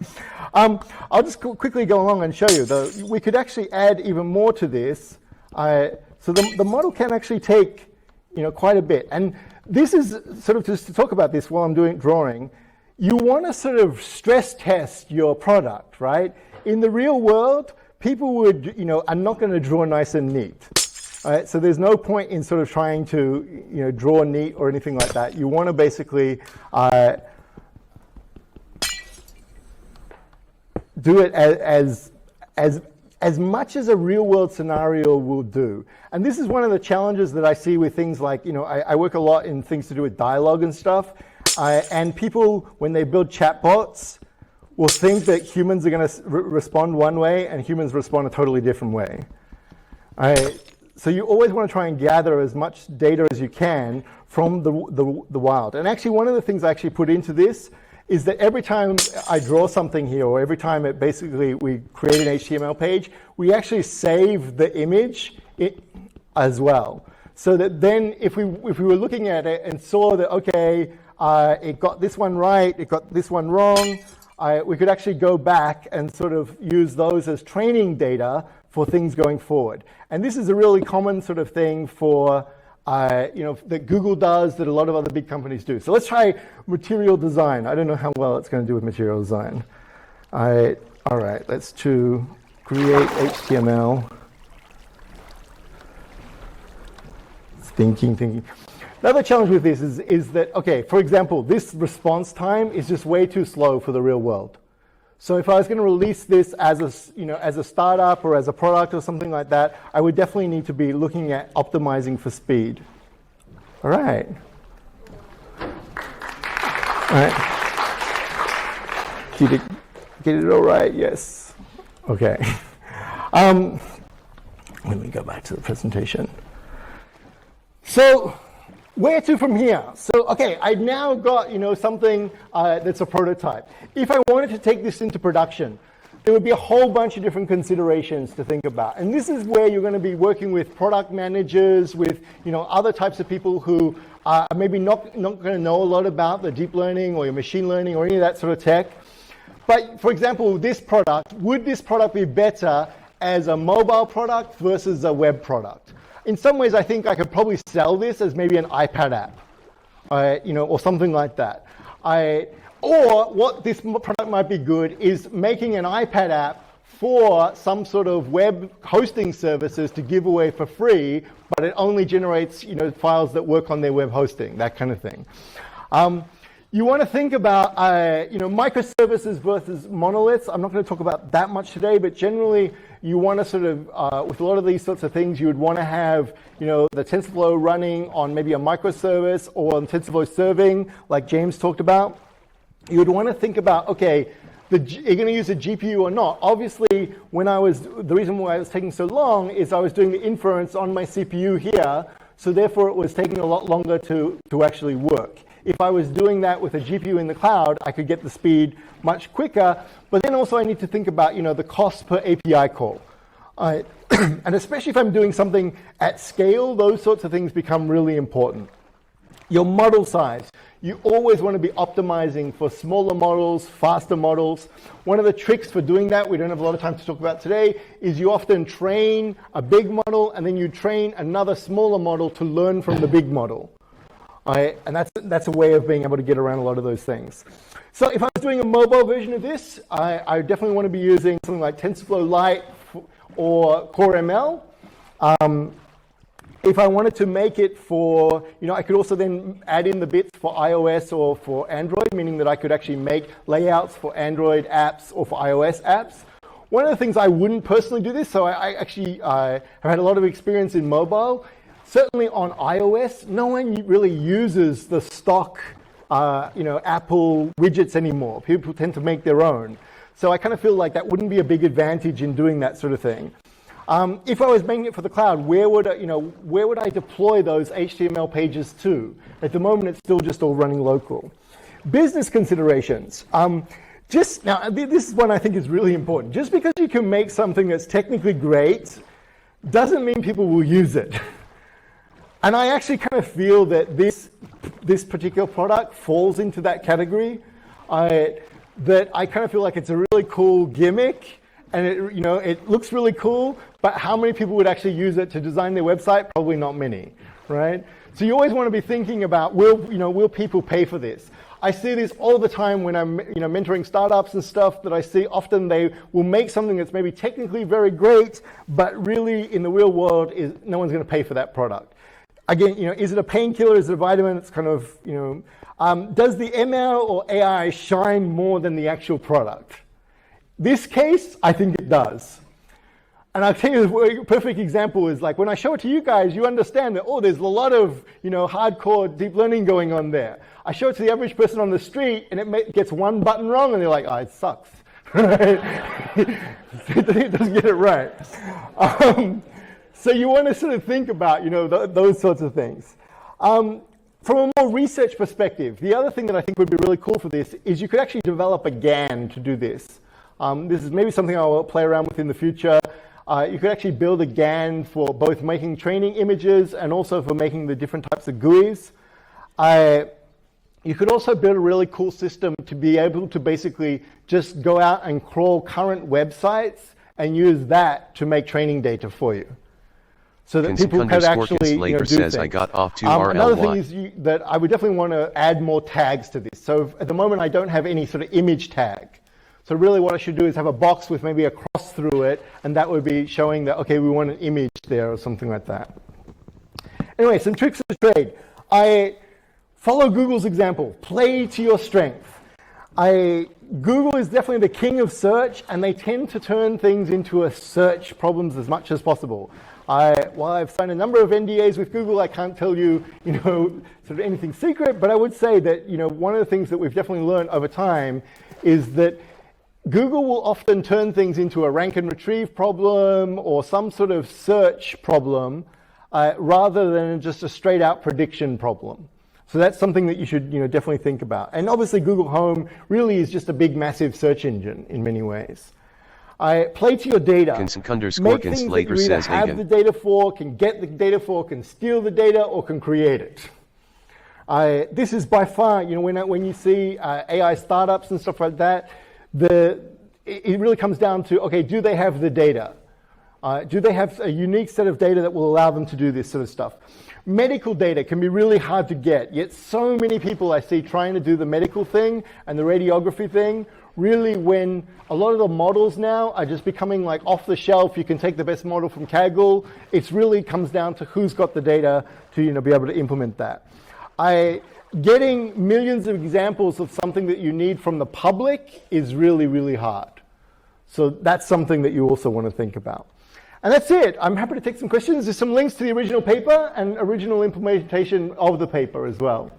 I'll just quickly go along and show you. We could actually add even more to this. So the model can actually take quite a bit. And this is sort of just to talk about this while I'm drawing. You want to sort of stress test your product, right? In the real world, people would, are not going to draw nice and neat. Right, so there's no point in sort of trying to draw neat or anything like that. You want to basically do it as much as a real world scenario will do. And this is one of the challenges that I see with things like, I work a lot in things to do with dialogue and stuff. And people, when they build chatbots, will think that humans are going to respond one way and humans respond a totally different way. So you always want to try and gather as much data as you can from the wild. And actually, one of the things I actually put into this is that every time I draw something here, or every time we create an HTML page, we actually save the image as well. So that then if we were looking at it and saw that, okay, it got this one right, it got this one wrong, we could actually go back and sort of use those as training data for things going forward. And this is a really common sort of thing for, that Google does, that a lot of other big companies do. So let's try material design. I don't know how well it's going to do with material design. All right, let's create HTML. It's thinking. Another challenge with this is that, okay, for example, this response time is just way too slow for the real world. So if I was going to release this as a startup or as a product or something like that, I would definitely need to be looking at optimizing for speed. All right. Did it get it all right? Yes. Okay. Let me go back to the presentation. So where to from here? So, okay, I've now got, something that's a prototype. If I wanted to take this into production, there would be a whole bunch of different considerations to think about. And this is where you're going to be working with product managers, with other types of people who are maybe not going to know a lot about the deep learning or your machine learning or any of that sort of tech. But for example, this product, would this product be better as a mobile product versus a web product? In some ways, I think I could probably sell this as maybe an iPad app, or something like that. Or what this product might be good is making an iPad app for some sort of web hosting services to give away for free, but it only generates files that work on their web hosting, that kind of thing. You want to think about microservices versus monoliths. I'm not going to talk about that much today, but generally you want to sort of, with a lot of these sorts of things, you would want to have the TensorFlow running on maybe a microservice or on TensorFlow serving, like James talked about. You would want to think about, okay, you're going to use a GPU or not. Obviously, the reason why it was taking so long is I was doing the inference on my CPU here, so therefore it was taking a lot longer to actually work. If I was doing that with a GPU in the cloud, I could get the speed much quicker, but then also I need to think about the cost per API call. And especially if I'm doing something at scale, those sorts of things become really important. Your model size. You always want to be optimizing for smaller models, faster models. One of the tricks for doing that, we don't have a lot of time to talk about today, is you often train a big model and then you train another smaller model to learn from the big model. And that's a way of being able to get around a lot of those things. So if I was doing a mobile version of this, I definitely want to be using something like TensorFlow Lite or CoreML. If I wanted to make it for, I could also then add in the bits for iOS or for Android, meaning that I could actually make layouts for Android apps or for iOS apps. One of the things I wouldn't personally do this, so I actually have had a lot of experience in mobile. Certainly on iOS, no one really uses the stock, Apple widgets anymore. People tend to make their own. So I kind of feel like that wouldn't be a big advantage in doing that sort of thing. If I was making it for the cloud, where would I deploy those HTML pages to? At the moment, it's still just all running local. Business considerations. Now, this is one I think is really important. Just because you can make something that's technically great doesn't mean people will use it. And I actually kind of feel that this particular product falls into that category. That I kind of feel like it's a really cool gimmick, and it looks really cool, but how many people would actually use it to design their website? Probably not many, right? So you always want to be thinking about, will people pay for this? I see this all the time when I'm mentoring startups and stuff, that I see often they will make something that's maybe technically very great, but really in the real world no one's going to pay for that product. Again, is it a painkiller? Is it a vitamin? It's kind of, does the ML or AI shine more than the actual product? This case, I think it does. And I'll tell you, a perfect example is like when I show it to you guys, you understand that, there's a lot of, hardcore deep learning going on there. I show it to the average person on the street and it gets one button wrong and they're like, it sucks. It doesn't get it right. So you want to sort of think about, those sorts of things. From a more research perspective, the other thing that I think would be really cool for this is you could actually develop a GAN to do this. This is maybe something I'll play around with in the future. You could actually build a GAN for both making training images and also for making the different types of GUIs. You could also build a really cool system to be able to basically just go out and crawl current websites and use that to make training data for you. So that people could actually do says, things. I got off to Another thing is that I would definitely want to add more tags to this. So at the moment, I don't have any sort of image tag. So really what I should do is have a box with maybe a cross through it, and that would be showing that, okay, we want an image there or something like that. Anyway, some tricks of the trade. I follow Google's example. Play to your strength. Google is definitely the king of search, and they tend to turn things into a search problems as much as possible. While I've signed a number of NDAs with Google, I can't tell you, sort of anything secret, but I would say that, one of the things that we've definitely learned over time is that Google will often turn things into a rank and retrieve problem or some sort of search problem rather than just a straight out prediction problem. So that's something that you should definitely think about. And obviously Google Home really is just a big, massive search engine in many ways. Play to your data. Make things that you either have the data for, can get the data for, can steal the data, or can create it. This is by far, when you see AI startups and stuff like that, it really comes down to, okay, do they have the data? Do they have a unique set of data that will allow them to do this sort of stuff? Medical data can be really hard to get, yet so many people I see trying to do the medical thing and the radiography thing. Really, when a lot of the models now are just becoming like off the shelf, you can take the best model from Kaggle. It really comes down to who's got the data to be able to implement that. Getting millions of examples of something that you need from the public is really, really hard. So that's something that you also want to think about. And that's it. I'm happy to take some questions. There's some links to the original paper and original implementation of the paper as well.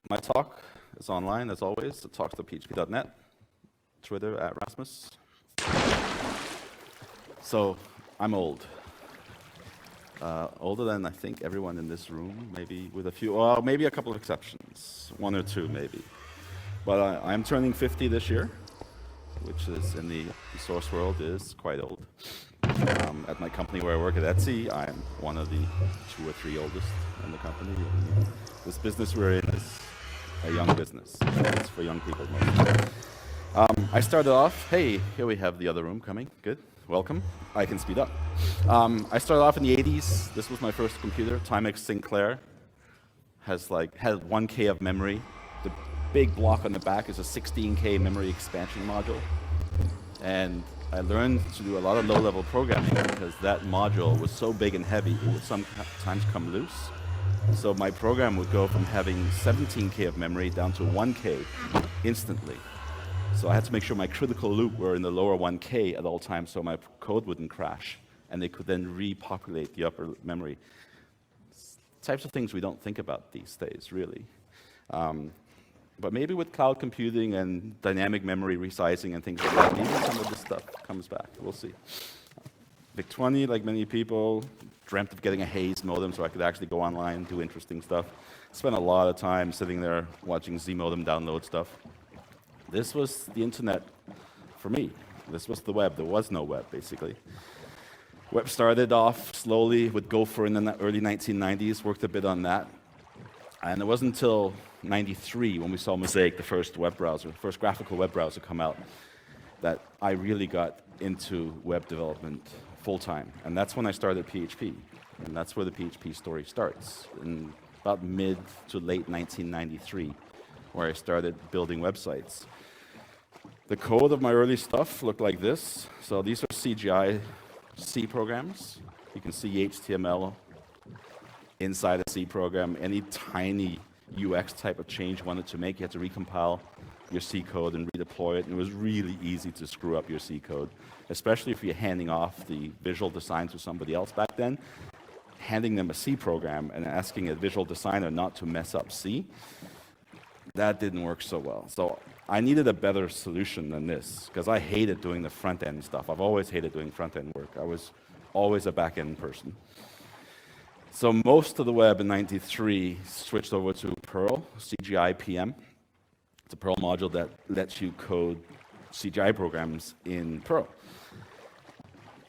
My talk is online, as always, at talks.php.net, Twitter @Rasmus. So, I'm old. Older than, I think, everyone in this room, maybe with maybe a couple of exceptions, one or two maybe. But I'm turning 50 this year, which is, in the source world, is quite old. At my company where I work at Etsy, I'm one of the 2 or 3 oldest in the company. And this business we're in is a young business. It's for young people mostly. I started off, hey, here we have the other room coming. Good, welcome. I can speed up. I started off in the 80s. This was my first computer, Timex Sinclair. Had 1K of memory. The big block on the back is a 16K memory expansion module. And I learned to do a lot of low-level programming because that module was so big and heavy, it would sometimes come loose. So my program would go from having 17K of memory down to 1K instantly. So I had to make sure my critical loop were in the lower 1K at all times so my code wouldn't crash, and they could then repopulate the upper memory. Types of things we don't think about these days, really. But maybe with cloud computing and dynamic memory resizing and things like that, maybe some of this stuff comes back. We'll see. VIC-20, like many people, dreamt of getting a Hayes modem so I could actually go online and do interesting stuff. Spent a lot of time sitting there watching Z-modem download stuff. This was the internet for me. This was the web. There was no web, basically. Web started off slowly with Gopher in the early 1990s, worked a bit on that. And it wasn't until 93 when we saw Mosaic, the first web browser, first graphical web browser come out, that I really got into web development full-time. And that's when I started PHP. And that's where the PHP story starts, in about mid to late 1993, where I started building websites. The code of my early stuff looked like this. So these are CGI C programs. You can see HTML inside a C program. Any tiny UX type of change you wanted to make, you had to recompile your C code and redeploy it. And it was really easy to screw up your C code, especially if you're handing off the visual design to somebody else back then. Handing them a C program and asking a visual designer not to mess up C, that didn't work so well. So I needed a better solution than this, because I hated doing the front-end stuff. I've always hated doing front-end work. I was always a back-end person. So most of the web in 93 switched over to Perl, CGI PM. It's a Perl module that lets you code CGI programs in Perl.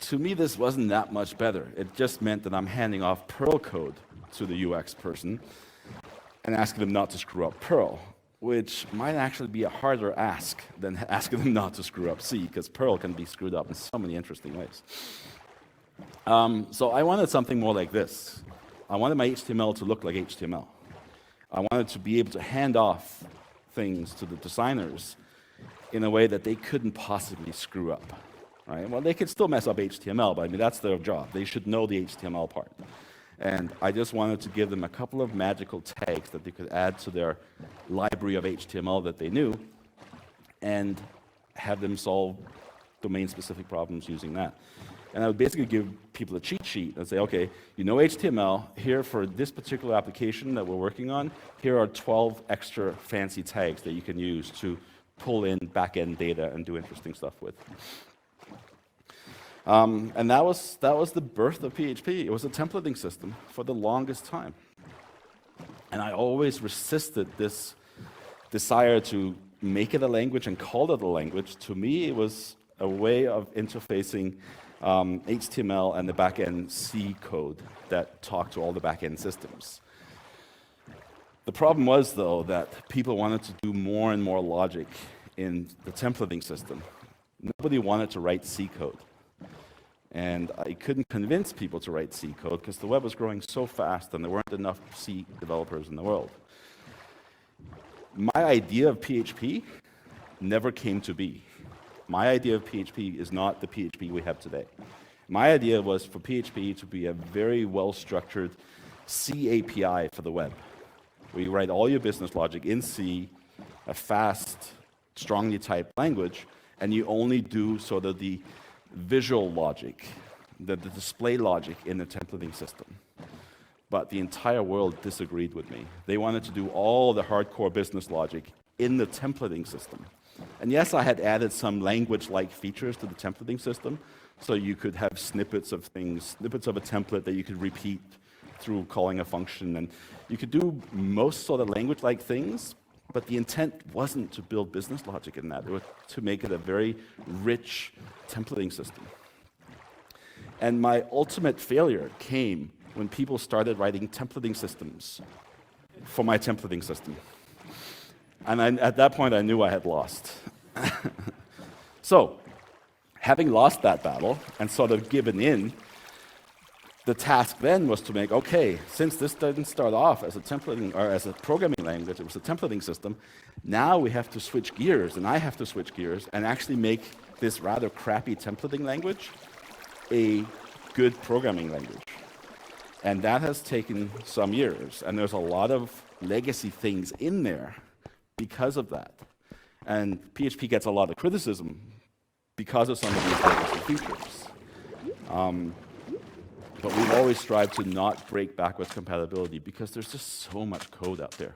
To me, this wasn't that much better. It just meant that I'm handing off Perl code to the UX person and asking them not to screw up Perl, which might actually be a harder ask than asking them not to screw up C, because Perl can be screwed up in so many interesting ways. So I wanted something more like this. I wanted my HTML to look like HTML. I wanted to be able to hand off things to the designers in a way that they couldn't possibly screw up. Right? Well, they could still mess up HTML, but I mean, that's their job. They should know the HTML part. And I just wanted to give them a couple of magical tags that they could add to their library of HTML that they knew, and have them solve domain-specific problems using that. And I would basically give people a cheat sheet and say, okay, you know HTML, here for this particular application that we're working on, here are 12 extra fancy tags that you can use to pull in back-end data and do interesting stuff with. And that was the birth of PHP. It was a templating system for the longest time. And I always resisted this desire to make it a language and call it a language. To me, it was a way of interfacing HTML and the backend C code that talked to all the backend systems. The problem was, though, that people wanted to do more and more logic in the templating system. Nobody wanted to write C code. And I couldn't convince people to write C code because the web was growing so fast and there weren't enough C developers in the world. My idea of PHP never came to be. My idea of PHP is not the PHP we have today. My idea was for PHP to be a very well-structured C API for the web, where you write all your business logic in C, a fast, strongly typed language, and you only do sort of the visual logic, the display logic in the templating system. But the entire world disagreed with me. They wanted to do all the hardcore business logic in the templating system. And yes, I had added some language-like features to the templating system, so you could have snippets of things, snippets of a template that you could repeat through calling a function, and you could do most sort of language-like things, but the intent wasn't to build business logic in that. It was to make it a very rich templating system. And my ultimate failure came when people started writing templating systems for my templating system. And at that point, I knew I had lost. So, having lost that battle and sort of given in, the task then was to make, okay, since this didn't start off as a templating or as a programming language, it was a templating system, now we have to switch gears, and I have to switch gears and actually make this rather crappy templating language a good programming language. And that has taken some years, and there's a lot of legacy things in there because of that. And PHP gets a lot of criticism because of some of these legacy features. But we've always strived to not break backwards compatibility because there's just so much code out there.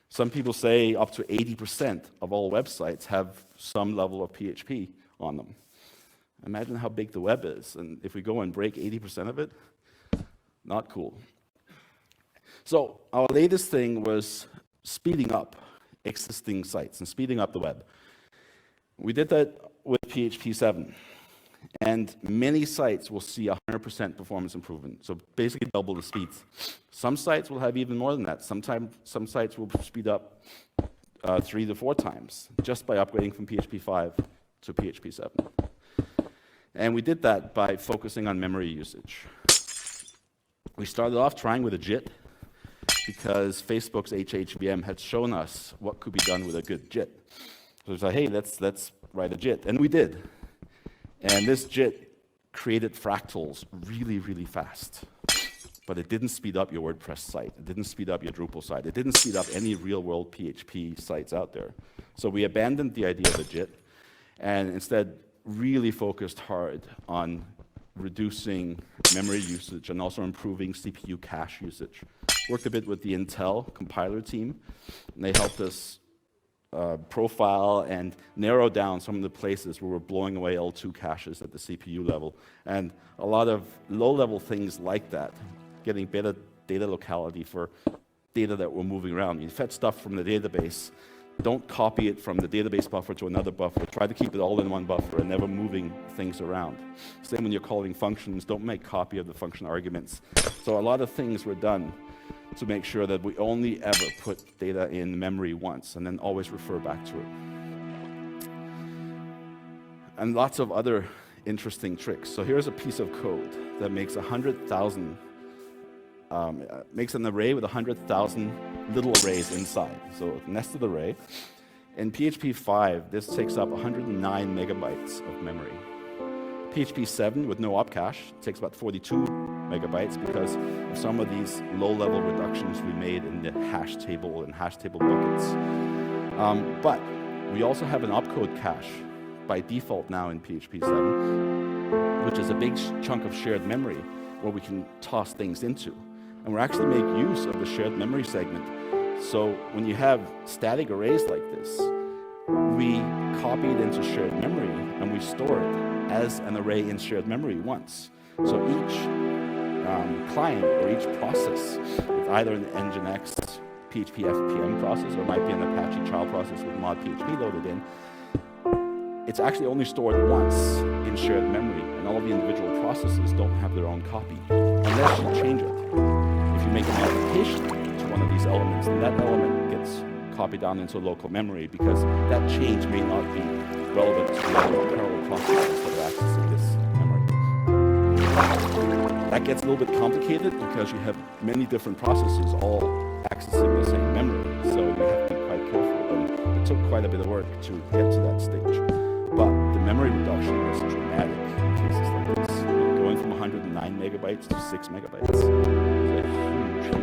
Some people say up to 80% of all websites have some level of PHP on them. Imagine how big the web is, and if we go and break 80% of it, not cool. So our latest thing was speeding up existing sites and speeding up the web. We did that with PHP 7. And many sites will see 100% performance improvement, so basically double the speeds. Some sites will have even more than that. Sometimes some sites will speed up 3 to 4 times just by upgrading from PHP 5 to PHP 7. And we did that by focusing on memory usage. We started off trying with a JIT because Facebook's HHVM had shown us what could be done with a good JIT. So we was like, hey, let's write a JIT, and we did. And this JIT created fractals really, really fast. But it didn't speed up your WordPress site. It didn't speed up your Drupal site. It didn't speed up any real-world PHP sites out there. So we abandoned the idea of a JIT and instead really focused hard on reducing memory usage and also improving CPU cache usage. Worked a bit with the Intel compiler team, and they helped us profile and narrow down some of the places where we're blowing away L2 caches at the CPU level, and a lot of low-level things like that, getting better data locality for data that we're moving around. You fetch stuff from the database, don't copy it from the database buffer to another buffer. Try to keep it all in one buffer and never moving things around. Same when you're calling functions, don't make copy of the function arguments. So a lot of things were done to make sure that we only ever put data in memory once and then always refer back to it. And lots of other interesting tricks. So here's a piece of code that makes 100,000, makes an array with 100,000 little arrays inside. So a nested array. In PHP 5, this takes up 109 megabytes of memory. PHP 7 with no op cache takes about 42 megabytes because of some of these low-level reductions we made in the hash table and hash table buckets. But we also have an opcode cache by default now in PHP 7, which is a big chunk of shared memory where we can toss things into. And we're actually making use of the shared memory segment. So when you have static arrays like this, we copy it into shared memory and we store it. as an array in shared memory once. So each client or each process with either an Nginx PHP FPM process or it might be an Apache child process with mod PHP loaded in, it's actually only stored once in shared memory, and all of the individual processes don't have their own copy, unless you change it. If you make a modification to one of these elements, then that element gets copied down into local memory because that change may not be relevant to the other parallel processes that are accessing this memory. That gets a little bit complicated because you have many different processes all accessing the same memory, so you have to be quite careful. And it took quite a bit of work to get to that stage. But the memory reduction is dramatic in cases like this. Going from 109 megabytes to 6 megabytes. It's a huge, huge memory reduction.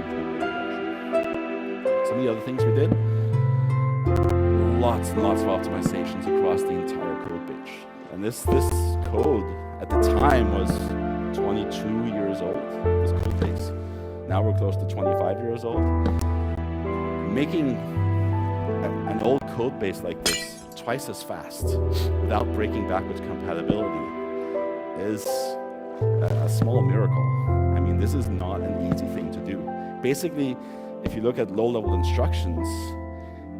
Some of the other things we did, lots and lots of optimizations across the entire code base. And this code at the time was 22 years old, this code base. Now we're close to 25 years old. Making an old code base like this twice as fast without breaking backwards compatibility is a small miracle. I mean, this is not an easy thing to do. Basically, if you look at low-level instructions,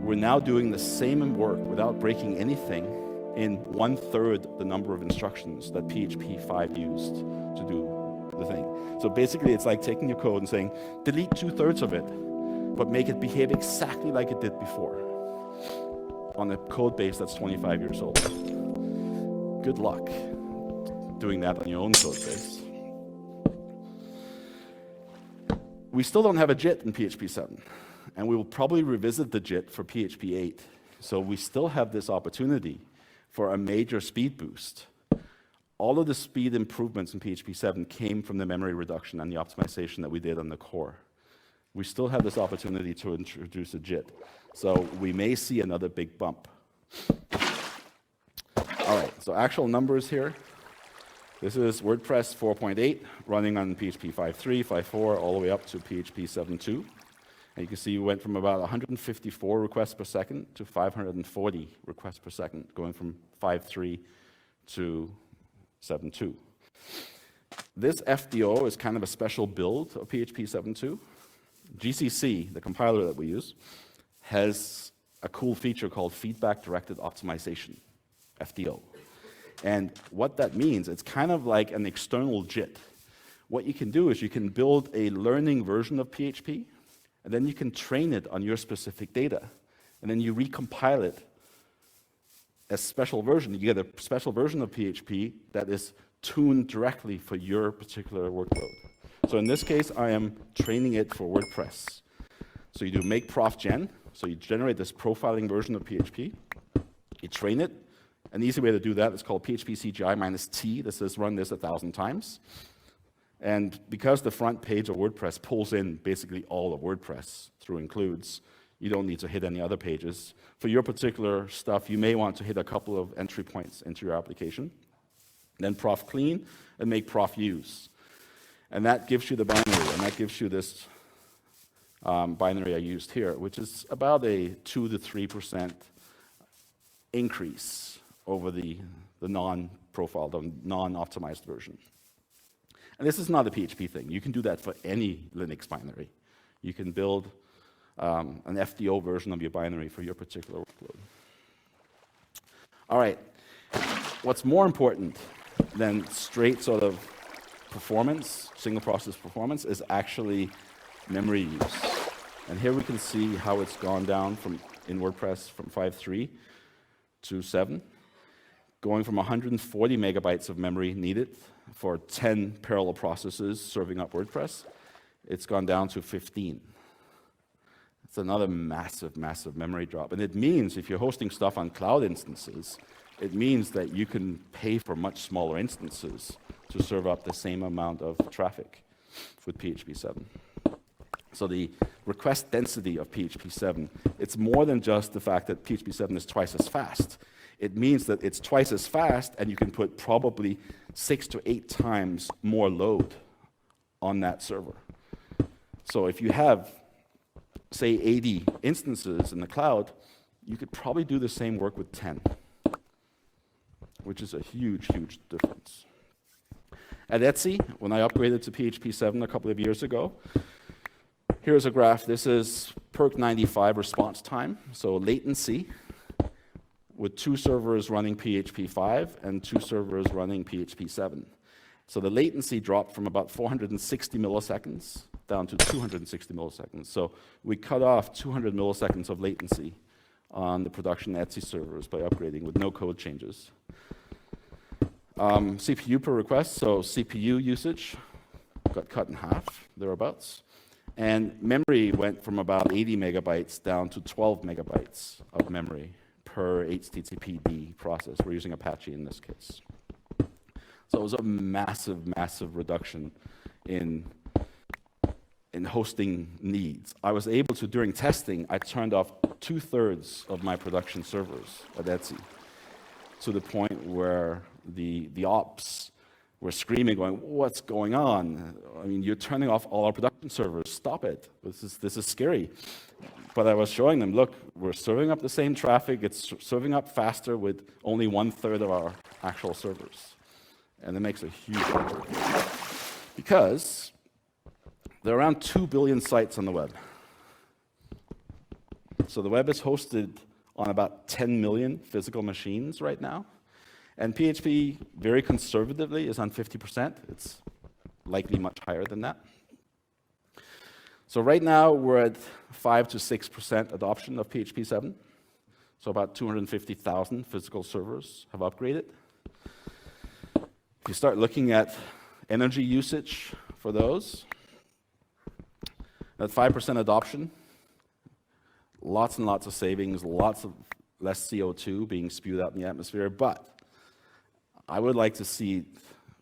we're now doing the same work without breaking anything in 1/3 the number of instructions that PHP 5 used to do the thing. So basically, it's like taking your code and saying, delete 2/3 of it, but make it behave exactly like it did before on a code base that's 25 years old. Good luck doing that on your own code base. We still don't have a JIT in PHP 7, and we will probably revisit the JIT for PHP 8. So we still have this opportunity for a major speed boost. All of the speed improvements in PHP 7 came from the memory reduction and the optimization that we did on the core. We still have this opportunity to introduce a JIT. So we may see another big bump. All right, so actual numbers here. This is WordPress 4.8 running on PHP 5.3, 5.4, all the way up to PHP 7.2. And you can see we went from about 154 requests per second to 540 requests per second, going from 5.3 to 7.2. This FDO is kind of a special build of PHP 7.2. GCC, the compiler that we use, has a cool feature called feedback-directed optimization, FDO. And what that means, it's kind of like an external JIT. What you can do is you can build a learning version of PHP, and then you can train it on your specific data. And then you recompile it as special version. You get a special version of PHP that is tuned directly for your particular workload. So in this case, I am training it for WordPress. So you do make prof gen, so you generate this profiling version of PHP, you train it. An easy way to do that is called PHP CGI -T. This says run this 1,000 times. And because the front page of WordPress pulls in basically all of WordPress through includes, you don't need to hit any other pages. For your particular stuff, you may want to hit a couple of entry points into your application. Then prof clean and make prof use. And that gives you the binary, and that gives you this binary I used here, which is about a 2 to 3% increase over the non-profiled, the non-optimized version. And this is not a PHP thing. You can do that for any Linux binary. You can build an FDO version of your binary for your particular workload. All right. What's more important than straight sort of performance, single process performance, is actually memory use. And here we can see how it's gone down in WordPress from 5.3 to 7, going from 140 megabytes of memory needed for 10 parallel processes serving up WordPress. It's gone down to 15. It's another massive, massive memory drop. And it means if you're hosting stuff on cloud instances, it means that you can pay for much smaller instances to serve up the same amount of traffic with PHP 7. So the request density of PHP 7, it's more than just the fact that PHP 7 is twice as fast. It means that it's twice as fast, and you can put probably 6 to 8 times more load on that server. So if you have, say, 80 instances in the cloud, you could probably do the same work with 10. which is a huge, huge difference. At Etsy, when I upgraded to PHP 7 a couple of years ago, here's a graph. This is PERC 95 response time, so latency, with 2 servers running PHP 5 and 2 servers running PHP 7. So the latency dropped from about 460 milliseconds down to 260 milliseconds. So we cut off 200 milliseconds of latency on the production Etsy servers by upgrading with no code changes. CPU per request, so CPU usage got cut in half, thereabouts. And memory went from about 80 megabytes down to 12 megabytes of memory per HTTPD process. We're using Apache in this case. So it was a massive, massive reduction in hosting needs. I was able to, during testing, I turned off 2/3 of my production servers at Etsy, to the point where the ops were screaming, going, "What's going on? I mean, you're turning off all our production servers. Stop it. This is scary." But I was showing them, look, we're serving up the same traffic. It's serving up faster with only 1/3 of our actual servers. And it makes a huge difference. Because there are around 2 billion sites on the web. So the web is hosted on about 10 million physical machines right now. And PHP, very conservatively, is on 50%. It's likely much higher than that. So right now, we're at 5 to 6% adoption of PHP 7. So about 250,000 physical servers have upgraded. If you start looking at energy usage for those, at 5% adoption, lots and lots of savings, lots of less CO2 being spewed out in the atmosphere, but I would like to see it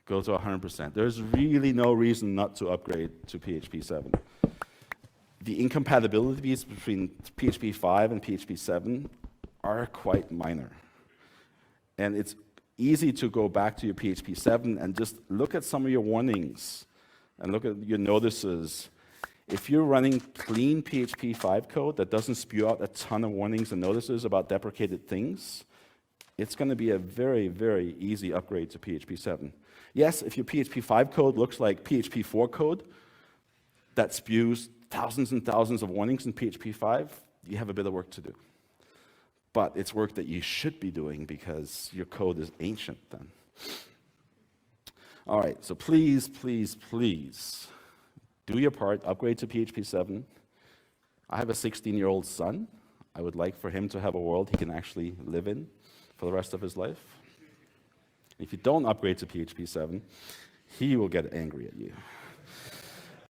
go to 100%. There's really no reason not to upgrade to PHP 7. The incompatibilities between PHP 5 and PHP 7 are quite minor. And it's easy to go back to your PHP 7 and just look at some of your warnings and look at your notices. If you're running clean PHP 5 code that doesn't spew out a ton of warnings and notices about deprecated things, it's going to be a very, very easy upgrade to PHP 7. Yes, if your PHP 5 code looks like PHP 4 code that spews thousands and thousands of warnings in PHP 5, you have a bit of work to do. But it's work that you should be doing because your code is ancient then. All right, so please, please, please do your part, upgrade to PHP 7. I have a 16-year-old son. I would like for him to have a world he can actually live in for the rest of his life. If you don't upgrade to PHP 7, he will get angry at you.